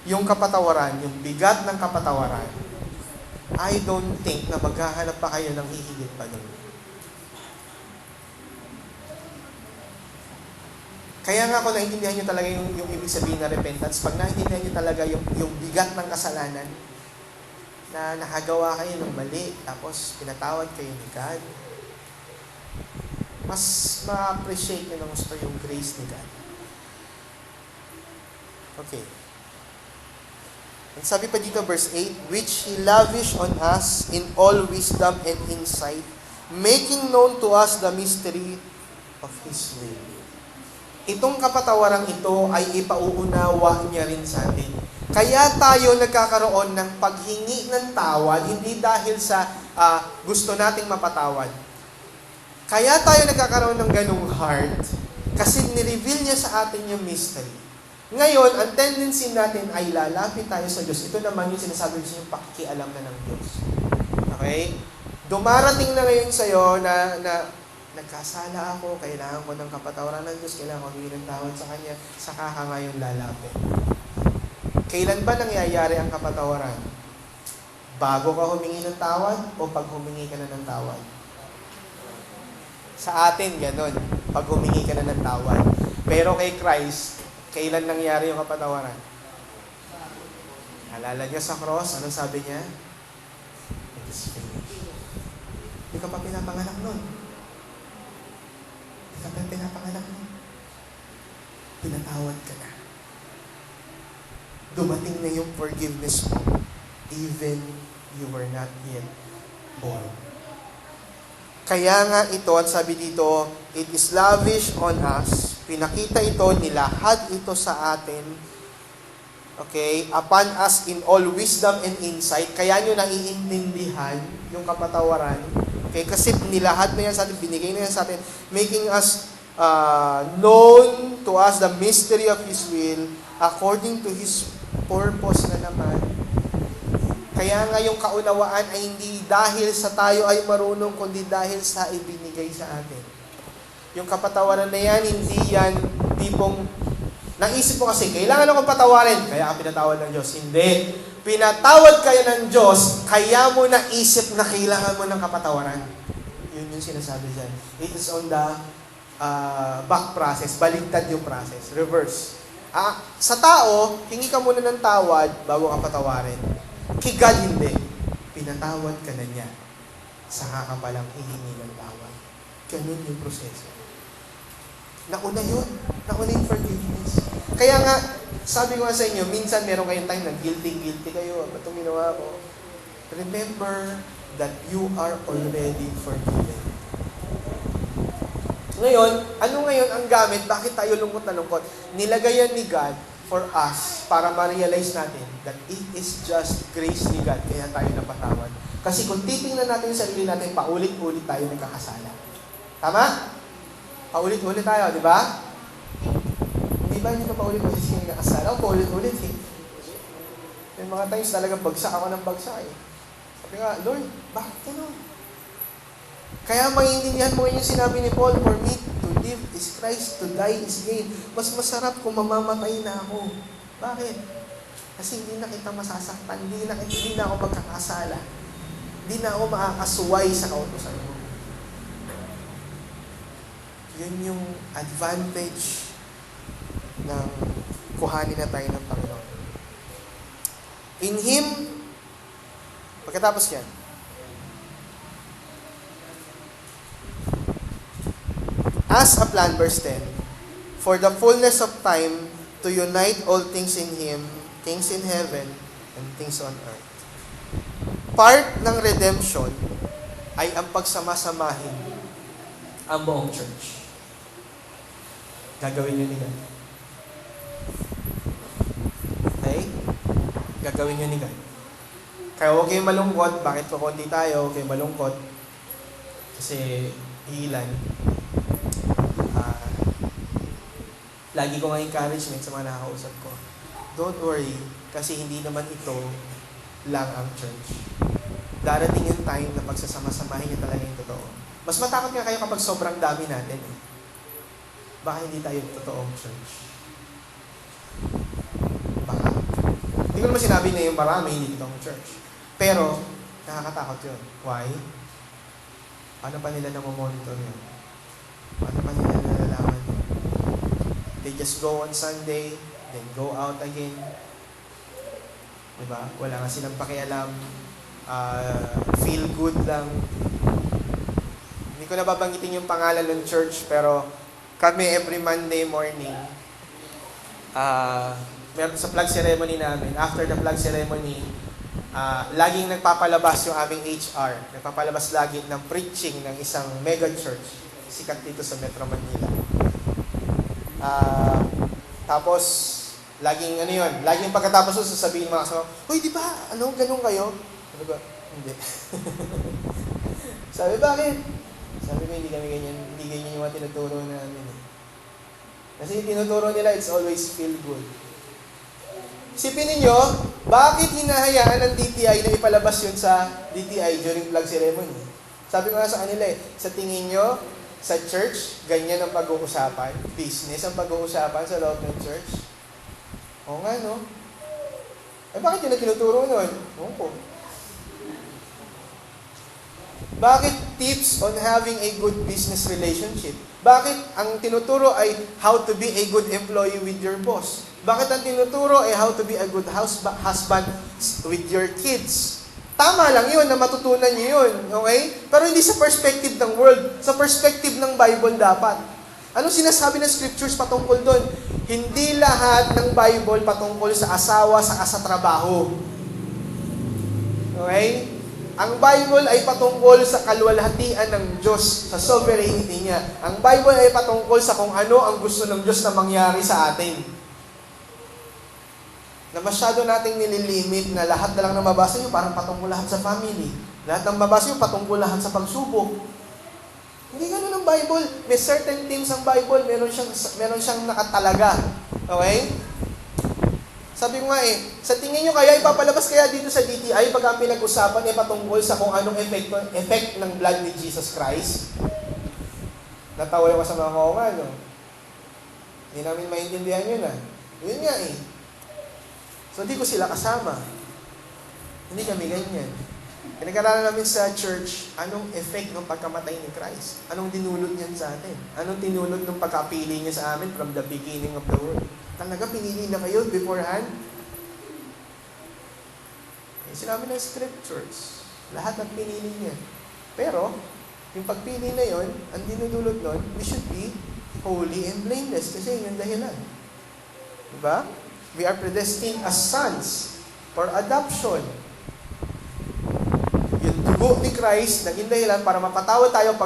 yung kapatawaran, yung bigat ng kapatawaran, I don't think na maghahanap pa kayo ng hihigit pa doon. Kaya nga kung naintindihan nyo talaga yung ibig sabihin na repentance, pag naintindihan nyo talaga yung bigat ng kasalanan, na nakagawa kayo ng mali, tapos pinatawad kayo ni God, mas ma-appreciate nyo ng gusto yung grace ni God. Okay. And sabi pa dito, verse 8, which He lavished on us in all wisdom and insight, making known to us the mystery of His will. Itong kapatawarang ito ay ipauunawa niya rin sa atin. Kaya tayo nagkakaroon ng paghingi ng tawad, hindi dahil sa gusto nating mapatawad. Kaya tayo nagkakaroon ng ganung heart, kasi nireveal niya sa atin yung mystery. Ngayon, ang tendency natin ay lalapit tayo sa Diyos. Ito naman yung sinasabi ko yung pakikialam na ng Diyos. Okay? Dumarating na ngayon sa'yo na nagkasala ako, kailangan ko ng kapatawaran ng Diyos, kailangan ko humingi ng tawad sa Kanya, saka ka ngayon lalapit. Kailan ba nangyayari ang kapatawaran? Bago ka humingi ng tawad o pag humingi ka na ng tawad? Sa atin, ganun. Pag humingi ka na ng tawad. Pero kay Christ, kailan nangyari yung kapatawaran? Naalala niyo sa cross, anong sabi niya? It is finished. Hindi ka pa pinapanganak nun. Hindi ka pa pinapanganak nun. Pinatawad ka na. Dumating na yung forgiveness mo, even you were not yet born. Kaya nga ito, at sabi dito, it is lavish on us. Pinakita ito, nilahad ito sa atin. Okay? Upon us in all wisdom and insight. Kaya nyo naiintindihan yung kapatawaran. Okay? Kasi nilahad na yan sa atin, binigay na yan sa atin, making us known to us the mystery of His will according to His purpose na naman. Kaya nga yung kaunawaan ay hindi dahil sa tayo ay marunong, kundi dahil sa ibinigay sa atin. Yung kapatawaran na yan, hindi yan tipong, naisip mo kasi, kailangan akong patawarin, kaya ka pinatawad ng Diyos. Hindi. Pinatawad kayo ng Diyos, kaya mo naisip na kailangan mo ng kapatawaran. Yun yung sinasabi dyan. It is on the back process, baligtad yung process, reverse. Sa tao, hingi ka muna ng tawad bago ka patawarin. Kay God, hindi. Pinatawad ka na niya. Saka ka palang hihingi ng tawad. Ganun yung proseso. Nauna yun. Nauna yung forgiveness. Kaya nga, sabi ko nga sa inyo, minsan meron kayong time na guilty kayo. Ba't itong ginawa ko? Remember that you are already forgiven. Ngayon, ano ngayon ang gamit? Bakit tayo lungkot na lungkot? Nilagay yan ni God for us para ma-realize natin that it is just grace ni God kaya tayo napatawad. Kasi kung titingnan natin sa sarili natin, paulit-ulit tayo nagkakasala. Tama? Paulit-ulit tayo, di ba? Di ba hindi pa paulit-ulit siya nagkakasala? O paulit-ulit eh. May mga times talaga bagsak ako ng bagsak eh. Sabi nga, Lord, bakit gano'n? Kaya maintindihan mo yung sinabi ni Paul, for me to live is Christ, to die is gain. Mas masarap kung mamamatay na ako. Bakit? Kasi hindi na kita masasaktan, hindi na ako magkakasala. Hindi na ako makakasuway sa kautusan mo. Yun yung advantage ng kuhanin na tayo ng Panginoon. In Him, pagkatapos yan, as a plan, verse 10, for the fullness of time to unite all things in Him, things in heaven and things on earth. Part ng redemption ay ang pagsamasamahin ang buong church. Gagawin nyo ni God. Okay? Gagawin nyo ni God. Kaya huwag kayong malungkot. Bakit kukunti tayo? Huwag kayong malungkot. Kasi ilan. Lagi ko nga encouragement sa mga nakakausap ko. Don't worry, kasi hindi naman ito lang ang church. Darating yung time na pagsasama-samahin niya talaga yung totoo. Mas matakot nga kayo kapag sobrang dami natin eh. Baka hindi tayo totoong church. Baka. Hindi ko naman sinabi na yung marami, hindi totoong church. Pero, nakakatakot yun. Why? Paano pa nila namomonitor yun? Paano pa nila nalalaman yun? They just go on Sunday, then go out again. Diba? Wala nga silang pakialam. Feel good lang. Hindi ko nababanggitin yung pangalan ng church, pero kami every Monday morning, meron sa flag ceremony namin, after the flag ceremony, laging nagpapalabas yung aming HR. Nagpapalabas lagi ng preaching ng isang mega church. Sikat dito sa Metro Manila. Tapos, laging laging pagkatapos sasabihin mga kasama, "Hoy, di ba, ganun kayo?" Sabi ko, hindi. Sabi, bakit? Sabi ko, hindi ganyan yung mga tinuturo namin. Kasi yung tinuturo nila, it's always feel good. Isipin ninyo, bakit hinahayaan ng DTI na ipalabas yun sa DTI during flag ceremony? Sabi ko nga sa kanila sa tingin nyo, sa church, ganyan ang pag-uusapan. Business ang pag-uusapan sa loob ng church. Oo nga, no? Bakit yun na tinuturo nun? Oo po. Bakit tips on having a good business relationship? Bakit ang tinuturo ay how to be a good employee with your boss? Bakit ang tinuturo? How to be a good husband with your kids. Tama lang yun, na matutunan nyo yun. Okay? Pero hindi sa perspective ng world. Sa perspective ng Bible dapat. Anong sinasabi ng scriptures patungkol doon? Hindi lahat ng Bible patungkol sa asawa, sa trabaho. Okay? Ang Bible ay patungkol sa kaluwalhatian ng Diyos, sa sovereignty niya. Ang Bible ay patungkol sa kung ano ang gusto ng Diyos na mangyari sa atin. Na masyado nating nililimit na lahat na lang na mabasa nyo, parang patungkol lahat sa family. Lahat ng mabasa nyo, patungkol lahat sa pagsubok. Hindi ganun ang Bible. May certain things ang Bible, meron siyang nakatalaga. Okay? Sabi ko nga sa tingin nyo kaya ipapalabas kaya dito sa DTI pag ang pinag-usapan ay patungkol sa kung anong effect ng blood ni Jesus Christ? Natawa ko sa mga kaungan, no? Hindi namin maintindihan yun, Yun nga So, hindi ko sila kasama. Hindi kami ganyan. Pinag-aralan namin sa church, anong effect ng pagkamatay ni Christ? Anong dinulot niyan sa atin? Anong tinulot ng pagkapili niya sa amin from the beginning of the world? Talaga, pinili na kayo beforehand? Sinabi ng scriptures, lahat ng pinili niya. Pero, yung pagpili na yon, ang dinudulot nun, we should be holy and blameless. Kasi yun yung dahilan. Diba? We are predestined as sons for adoption. Yung dugo ni Christ, naging dahilan para mapatawad tayo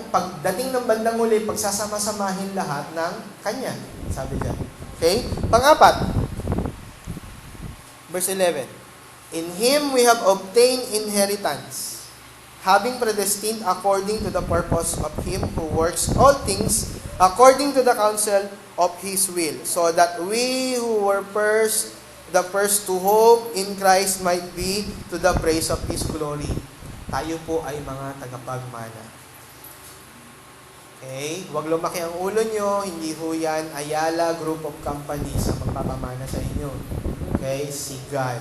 pagdating ng bandang huli, pagsasama-samahin lahat ng Kanya. Sabi diyan. Okay? Pang-apat. Verse 11. In Him we have obtained inheritance, having predestined according to the purpose of Him who works all things according to the counsel of His will, so that we who were the first to hope in Christ might be to the praise of His glory. Tayo po ay mga tagapagmana. Okay? Huwag lumaki ang ulo nyo, hindi ho yan Ayala Group of Companies ang magpapamana sa inyo. Okay? Si God.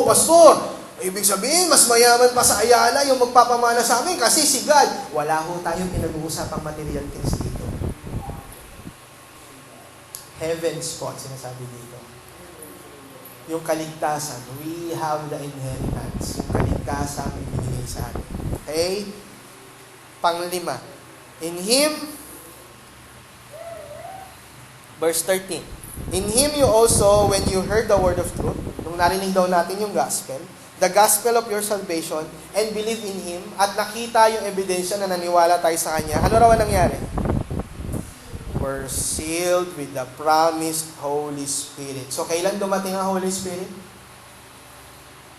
Pastor! Ibig sabihin, mas mayaman pa sa Ayala yung magpapamana sa amin kasi si God. Wala ho tayong pinag-uusapang material things dito. Heaven's po, sinasabi dito. Yung kaligtasan, we have the inheritance. Yung kaligtasan, ibinigay sa atin. Okay? Pang-5. In Him, verse 13. In Him you also, when you heard the word of truth, nung narinig daw natin yung gospel, the gospel of your salvation, and believe in Him, at nakita yung ebidensya na naniwala tayo sa Kanya, ano raw ang nangyari? Were sealed with the promised Holy Spirit. So, kailan dumating ang Holy Spirit?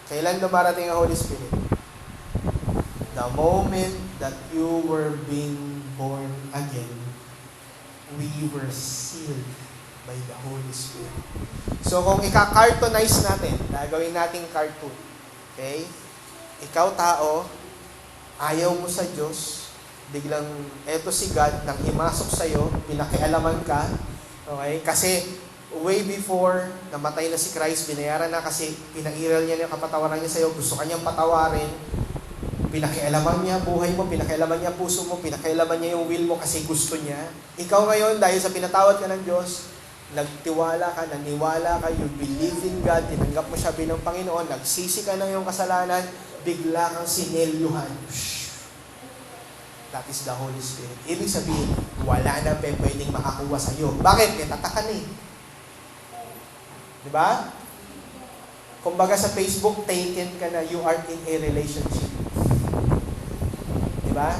Kailan dumarating ang Holy Spirit? The moment that you were being born again, we were sealed by the Holy Spirit. So, kung ika-cartoonize natin, gagawin nating cartoon. Okay? Ikaw tao, ayaw mo sa Diyos, biglang, eto si God, nang himasok sa'yo, pinakialaman ka, okay? Kasi, way before, namatay na si Christ, binayaran na kasi pinairal niya yung kapatawaran niya sa'yo, gusto kanyang patawarin, pinakialaman niya buhay mo, pinakialaman niya puso mo, pinakialaman niya yung will mo kasi gusto niya. Ikaw ngayon, dahil sa pinatawad ka ng Diyos, nagtiwala ka, naniwala ka, you believe in God, tinanggap mo siya bilang Panginoon, nagsisi ka ng iyong kasalanan, bigla kang sinelyuhan. That is the Holy Spirit. Ibig sabihin, wala na pwedeng makakuha sa iyo. Bakit? May tatakan Diba? Kumbaga sa Facebook, taken ka na, you are in a relationship. Diba?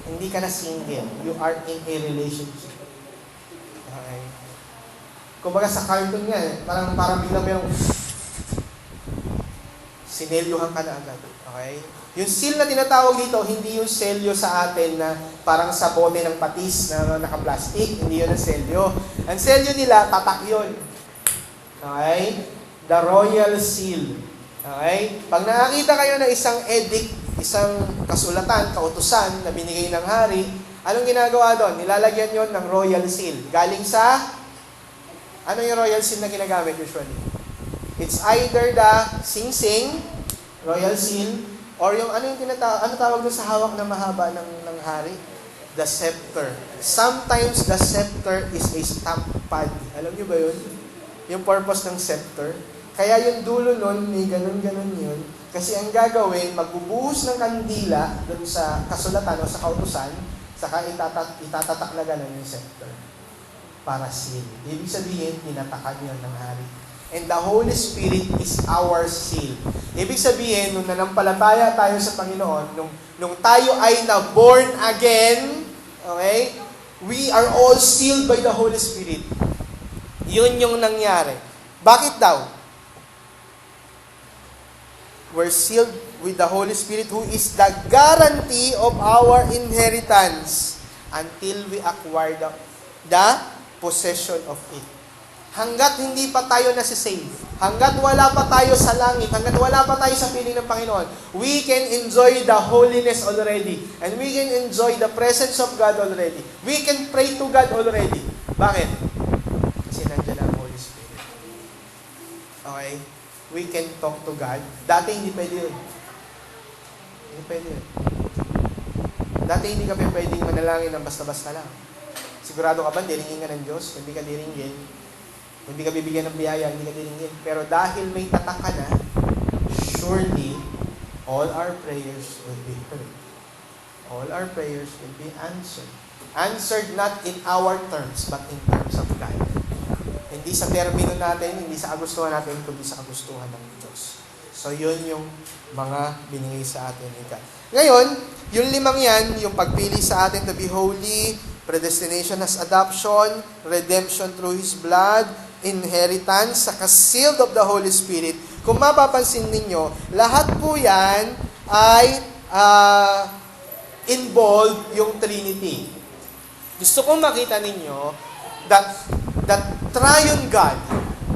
Hindi ka na single. You are in a relationship. Okay. Kumbaga sa cartoon nga, parang biglang merong sinelyuhan ka na agad. Okay? Yung seal na tinatawag dito, hindi yung selyo sa atin na parang sa bote ng patis na naka-plastic. Hindi yun ang selyo. Ang selyo nila, tatak yun. Okay? The royal seal. Okay? Pag nakakita kayo ng isang edict, isang kasulatan, kautusan na binigay ng hari, anong ginagawa doon? Nilalagyan yon ng royal seal. Galing sa, ano yung royal seal na ginagamit usually? It's either the sing-sing, royal seal, or yung ano yung ano tawag doon sa hawak na mahaba ng hari? the scepter. Sometimes the scepter is a stamp pad. Alam niyo ba yun? Yung purpose ng scepter. Kaya yung dulo nun, may ganun-ganun yun. Kasi ang gagawin, magbubuhos ng kandila dun sa kasulatan o sa kautusan, saka itatatak na ganun yung scepter. Para seal. Ibig sabihin, tinatakan yun ng hari. And the Holy Spirit is our seal. Ibig sabihin, nung nanampalataya tayo sa Panginoon, nung tayo ay na-born again, okay, we are all sealed by the Holy Spirit. Yun yung nangyari. Bakit daw? We're sealed with the Holy Spirit who is the guarantee of our inheritance until we acquire the possession of it. Hanggat hindi pa tayo nasi-save, hanggat wala pa tayo sa langit, hanggat wala pa tayo sa piling ng Panginoon, we can enjoy the holiness already. And we can enjoy the presence of God already. We can pray to God already. Bakit? Kasi nandiyan ang Holy Spirit. Okay? We can talk to God. Dati hindi pwede yun. Hindi pwede yun. Dati hindi ka pwedeng manalangin ng basta-basta lang. Sigurado ka ba, diringin ka ng Diyos? Hindi ka diringin. Hindi ka bibigyan ng biyaya, hindi ka diringin. Pero dahil may tatak ka na, surely, all our prayers will be heard. All our prayers will be answered. Answered not in our terms, but in terms of God. Hindi sa termino natin, hindi sa kagustuhan natin, kundi sa kagustuhan ng Diyos. So, yun yung mga binigay sa atin ni God. Ngayon, yung limang yan, yung pagpili sa atin to be holy, predestination as adoption, redemption through His blood, inheritance, saka sealed of the Holy Spirit. Kung mapapansin ninyo, lahat po yan ay involved yung Trinity. Gusto kong makita ninyo that triune God,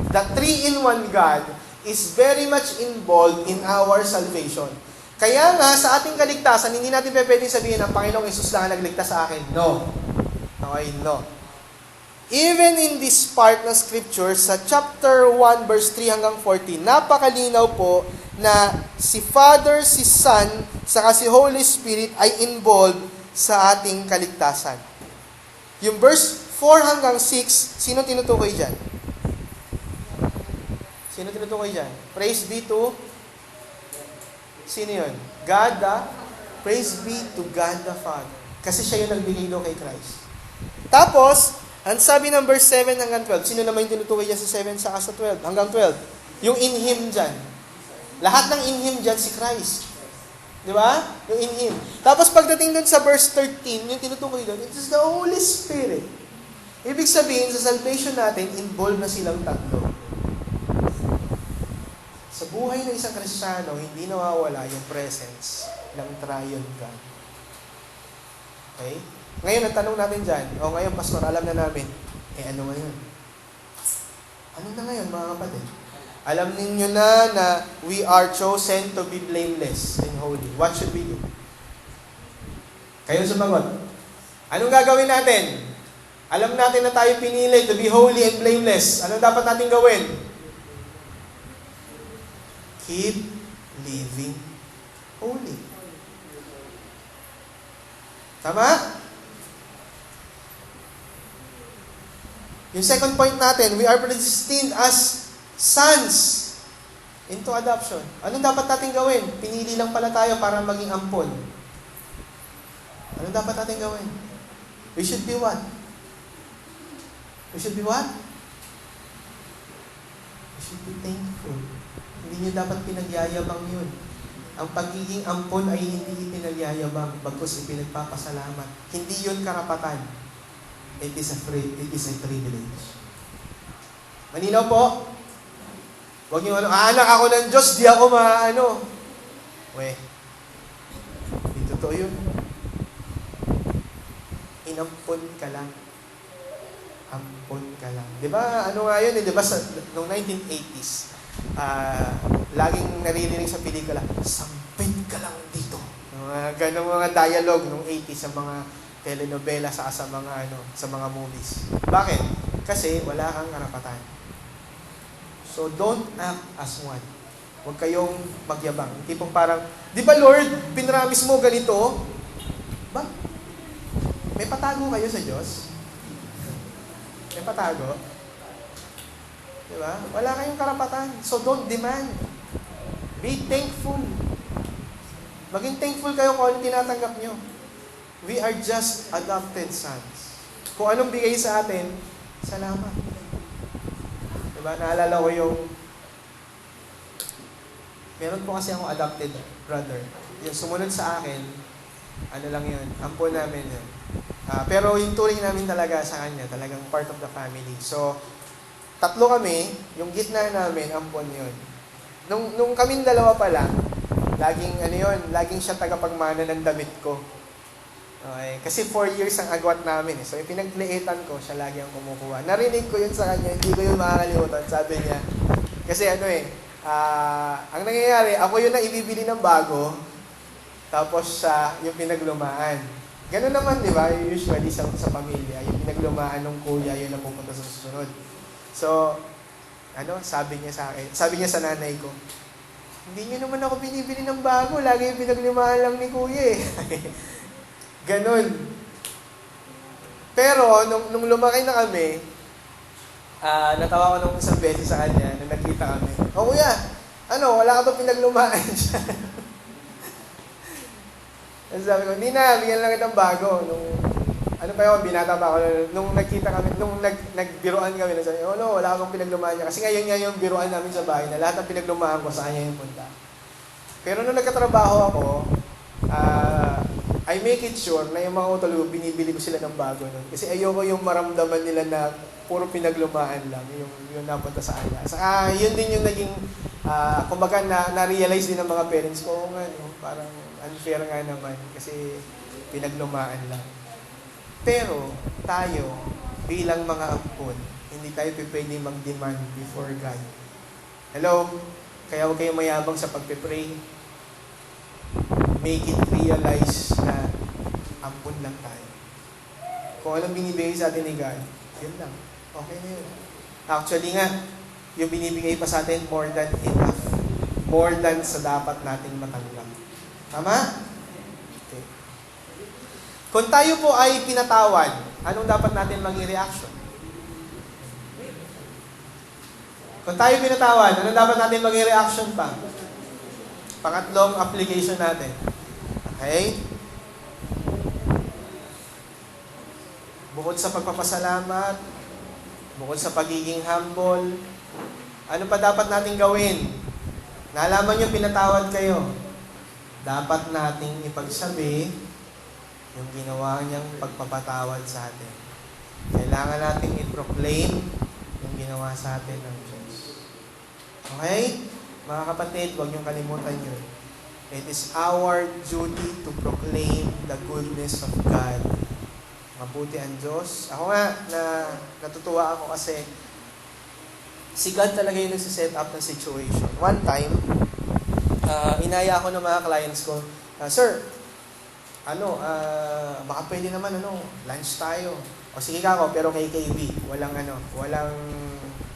the three-in-one God, is very much involved in our salvation. Kaya nga, sa ating kaligtasan, hindi natin pwedeng sabihin ang Panginoong Yesus lang ang nagligtas sa akin. No. Okay, no. Even in this part ng Scripture, sa chapter 1, verse 3 hanggang 14, napakalinaw po na si Father, si Son, saka si Holy Spirit ay involved sa ating kaligtasan. Yung verse 4 hanggang 6, sino tinutukoy dyan? Sino tinutukoy dyan? Praise be to... Sino yun? God the... Praise be to God the Father. Kasi siya yung nagbigay doon kay Christ. Tapos, ang sabi ng verse 7 hanggang 12, sino naman yung tinutukoy dyan sa 7 saka sa 12? Hanggang 12. Yung in Him dyan. Lahat ng in Him dyan si Christ. Di ba? Yung in Him. Tapos pagdating doon sa verse 13, yung tinutukoy doon, it is the Holy Spirit. Ibig sabihin, sa salvation natin, involved na silang tatlo. Sa buhay ng isang Kristiyano, hindi nawawala yung presence ng triune God. Okay? Ngayon, ang tanong natin dyan, ngayon, Pastor, alam na namin, ano ngayon? Ano na ngayon, mga kapatid? Alam ninyo na we are chosen to be blameless and holy. What should we do? Kayo sumagot. Anong gagawin natin? Alam natin na tayo pinili to be holy and blameless. Anong dapat natin gawin? Keep living holy. Tama? Yung second point natin, we are predestined as sons into adoption. Anong dapat natin gawin? Pinili lang pala tayo para maging ampon. Anong dapat natin gawin? We should be what? We should be what? We should be thankful. Hindi nyo dapat pinagyayabang yun. Ang pagiging ampon ay hindi ipinagyayabang, bagkus ipinagpapasalamat. Hindi yun karapatan. It is a privilege. Malinaw po? Huwag nyo anak ako ng Diyos, di ako maano. Hindi totoo yun. Inampon ka lang. Ampon ka lang. Di ba, ano nga yun, di ba, noong 1980s, laging naririnig sa pelikula, sampit ka lang dito. Ganong mga dialogue noong 80s sa mga telenovela sa mga movies. Bakit? Kasi wala kang karapatan. So don't act as one. Huwag kayong magyabang. Tipong parang, di ba Lord, pinramis mo ganito? Ba? May patago kayo sa Diyos? May patago? Diba? Wala kayong karapatan. So don't demand. Be thankful. Maging thankful kayo kung anong tinatanggap nyo. We are just adopted sons. Kung anong bigay sa atin, salamat. Diba? Naalala ko yung meron po kasi akong adopted brother. Yung sumunod sa akin, ano lang yun, ampon namin yun. Pero yung turing namin talaga sa kanya, talagang part of the family. So, tatlo kami, yung gitna namin, ampon yun. Nung kaming dalawa pa lang, laging siya tagapagmana ng damit ko. Okay. Kasi 4 years ang agwat namin. So, yung pinagliitan ko, siya lagi ang kumukuha. Narinig ko yun sa kanya, hindi ko yun makakalimutan. Sabi niya, kasi ang nangyayari, ako yun na ibibili ng bago, tapos siya yung pinaglumaan. Ganun naman, di ba? Usually sa pamilya, yung pinaglumaan ng kuya, yun na pupunta sa susunod. So, sabi niya sa akin, sabi niya sa nanay ko, hindi niyo naman ako binibili ng bago, lagi yung pinaglumaan lang ni kuya eh. Ganun. Pero, nung lumaki na kami, natawa ko nung isang beses sa kanya, nung nagkita kami, kuya, wala ka to pinaglumaan siya. Sabi ko, hindi na, bigyan lang kitang bago. Binata pa ako, nung nagkita kami, nung nagbiruan kami, sabi ko, wala akong pinaglumaan niya. Kasi ngayon nga yung biruan namin sa bahay na lahat ng pinaglumaan ko sa kanya yung punta. Pero nung nagkatrabaho ako, I make it sure na yung mga utol, binibili ko sila ng bago nun. Kasi ayoko yung maramdaman nila na puro pinaglumaan lang, yung napunta sa kanya. Saka yun din yung naging, kumbaga na-realize din ng mga parents ko, parang unfair nga naman kasi pinaglumaan lang. Pero tayo, bilang mga ampon, hindi tayo pwede mag-demand before God. Hello? Kaya huwag kayong mayabang sa pagpe-pray. Make it realize na ampun lang tayo. Kung anong binibigay sa atin ni God, yun lang. Okay na yun. Actually nga, yung binibigay pa sa atin more than enough. More than sa dapat nating matanggap. Tama? Okay. Kung tayo po ay pinatawad, anong dapat natin maging reaction? Kung tayo pinatawad, anong dapat natin maging reaction pa? Pangatlong application natin. Okay? Bukod sa pagpapasalamat, bukod sa pagiging humble, ano pa dapat natin gawin? Nalaman nyo, pinatawad kayo. Dapat nating ipagsabi yung ginawa niyang pagpapatawad sa atin. Kailangan nating i-proclaim yung ginawa sa atin ng Diyos. Okay? Mga kapatid, huwag niyong kalimutan yun. It is our duty to proclaim the goodness of God. Mabuti ang Diyos. Ako nga, natutuwa ako kasi si God talaga yung nagsiset up ng situation. One time, inaya ako ng mga clients ko, Sir, baka pwede naman, lunch tayo. O sige kako, pero kay KB, walang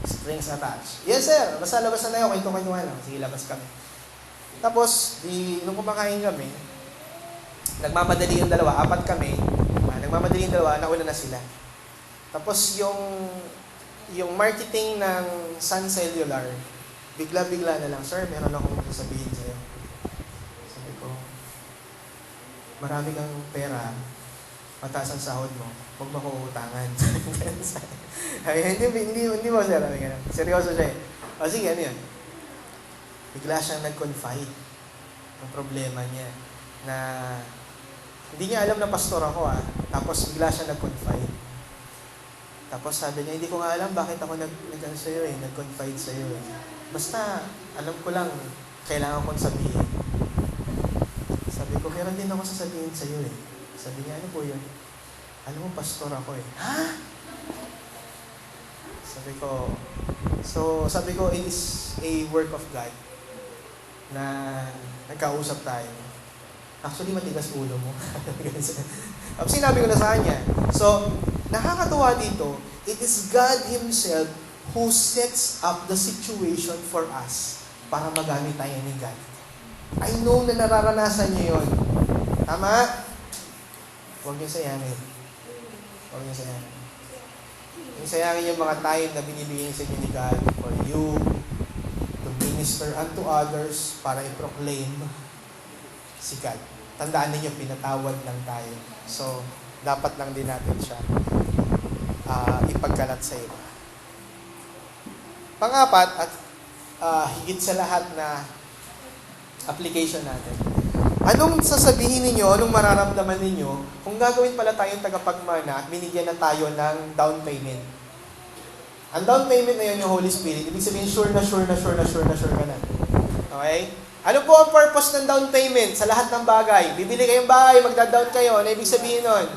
strings attached. Yes, sir. Basta labas na tayo. Kwento-kwentuhan lang. Sige, labas kami. Tapos, nung kumakain kami, nagmamadali yung dalawa. 4 kami. Nagmamadali yung dalawa. Nauna na sila. Tapos, yung marketing ng Sun Cellular, bigla-bigla na lang, Sir, meron akong sasabihin sa'yo. Sabi ko, marami kang pera, mataas ang sahod mo, huwag mo ko utangan. hindi mo sir. Seryoso siya eh. O sige, ano yun? Bigla siyang nag-confide ng problema niya na hindi niya alam na pastor ako Tapos bigla siyang nag-confide. Tapos sabi niya, hindi ko nga alam bakit ako nag-confide sa'yo eh. Basta, alam ko lang, kailangan kong sabihin. Sabi ko, meron din ako sasabihin sa'yo eh. Sabi niya, ano po yun? Alam mo, pastor ako eh. Ha? Sabi ko, it is a work of God na nagkausap tayo. Actually, matigas ulo mo. Tapos sinabi ko na sa kanya. So, nakakatuwa dito, it is God Himself who sets up the situation for us para magamit tayo ni God. I know na nararanasan niyo yun. Tama? Huwag niyo sayangin. Huwag niyo sayangin. Yung sayangin yung mga time na binibigyan sa inyo ni God for you to minister unto others para i-proclaim si God. Tandaan ninyo, pinatawad lang tayo. So, dapat lang din natin siya ipagkalat sa iba. Pang-apat, at higit sa lahat na application natin. Anong sasabihin ninyo, anong mararamdaman ninyo kung gagawin pala tayong tagapagmana at binigyan na tayo ng down payment? Ang down payment na yun yung Holy Spirit. Ibig sabihin, sure na ka na. Okay? Ano po ang purpose ng down payment sa lahat ng bagay? Bibili kayong bahay, magda-down kayo. Ano ibig sabihin nun?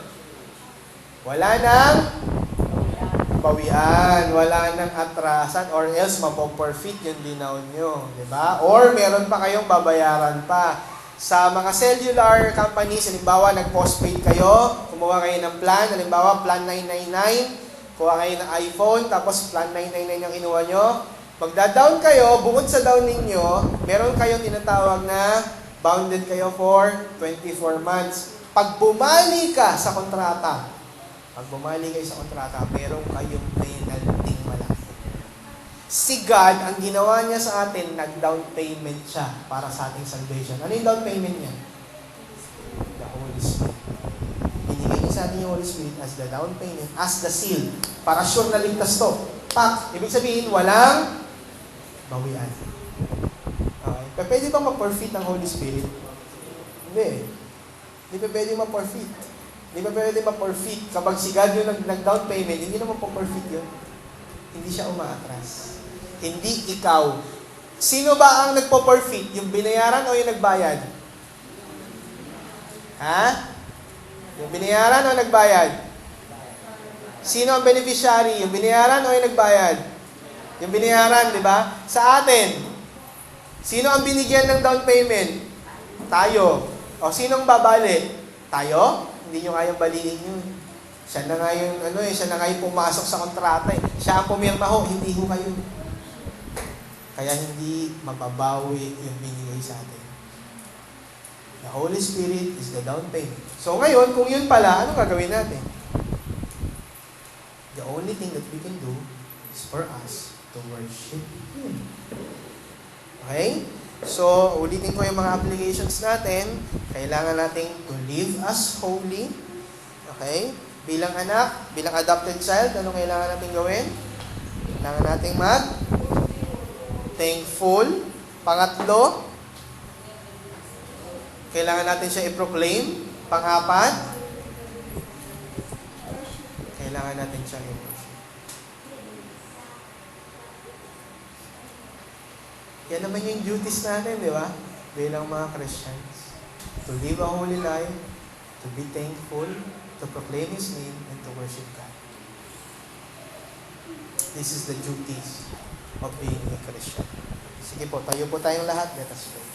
Wala nang bawian, wala nang atrasan, or else mapoforfeit yung dinaon nyo. Diba? Or meron pa kayong babayaran pa. Sa mga cellular companies, halimbawa, nag-postpaid kayo, kumuha kayo ng plan, halimbawa, plan 999, kuha kayo ng iPhone, tapos plan 999 yung kinuha nyo, magda-down kayo, bukod sa down ninyo, meron kayong tinatawag na bounded kayo for 24 months. Pag bumali ka sa kontrata, meron kayong penalty malaki. Si God, ang ginawa niya sa atin, nag-down payment siya para sa ating salvation. Ano yung down payment niya? The Holy Spirit. Binigay niya sa atin yung Holy Spirit as the down payment, as the seal, para sure na ligtas to. Pak! Ibig sabihin, walang bawian. Okay. Pwede bang ma-forfeit ang Holy Spirit? Hindi. Hindi pa pwede ma-forfeit. Hindi pa pwede ma-forfeit. Kapag si God yung nag-down payment, hindi naman pa-forfeit yun. Hindi siya umaatras. Hindi ikaw. Sino ba ang nagpo-forfeit? Yung binayaran o yung nagbayad? Ha? Yung binayaran o nagbayad? Sino ang beneficiary? Yung binayaran o yung nagbayad? Yung binayaran, di ba? Sa atin, sino ang binigyan ng down payment? Tayo. O sino ang babali? Tayo? Hindi nyo kayang baliin yun. Siya na nga yung, siya na nga yung pumasok sa kontrata. Siya ang pumirma ho, hindi ho kayo. Kaya hindi mababawi yung binigay sa atin. The Holy Spirit is the down payment. So ngayon, kung yun pala, anong gagawin natin? The only thing that we can do is for us to worship Him. Okay? So, ulitin ko yung mga applications natin. Kailangan nating to live as holy. Okay? Bilang anak, bilang adopted child, anong kailangan natin gawin? Kailangan nating thankful. Pangatlo, kailangan natin siya i-proclaim. Pang-apat, kailangan natin siya i-worship. Yan naman yung duties natin, di ba? Bilang mga Christians. To live a holy life, to be thankful, to proclaim His name, and to worship God. This is the duties of being a Christian. Sige po, tayo po tayong lahat. Let us pray.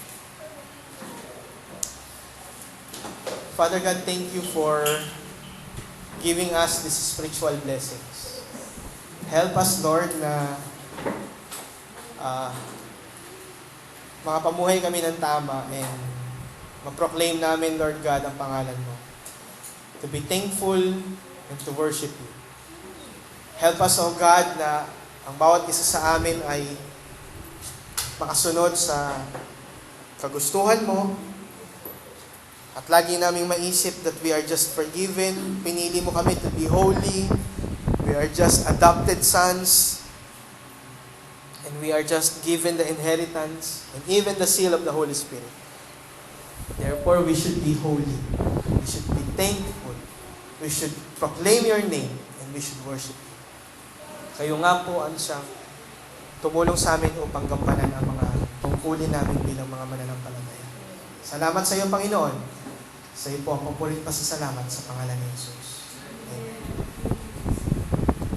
Father God, thank you for giving us these spiritual blessings. Help us, Lord, na makapamuhay kami ng tama and ma-proclaim namin, Lord God, ang pangalan mo. To be thankful and to worship you. Help us, O God, na ang bawat isa sa amin ay makasunod sa kagustuhan mo at lagi naming maisip that we are just forgiven. Pinili mo kami to be holy. We are just adopted sons. And we are just given the inheritance and even the seal of the Holy Spirit. Therefore, we should be holy. We should be thankful. We should proclaim your name and we should worship you. Kayo nga po ang siyang tumulong sa amin upang gampanan ang mga tungkulin namin bilang mga mananampalataya. Salamat sa iyo, Panginoon. Sa iyo po ang papurit pasasalamat sa pangalan ni Jesus. Amen.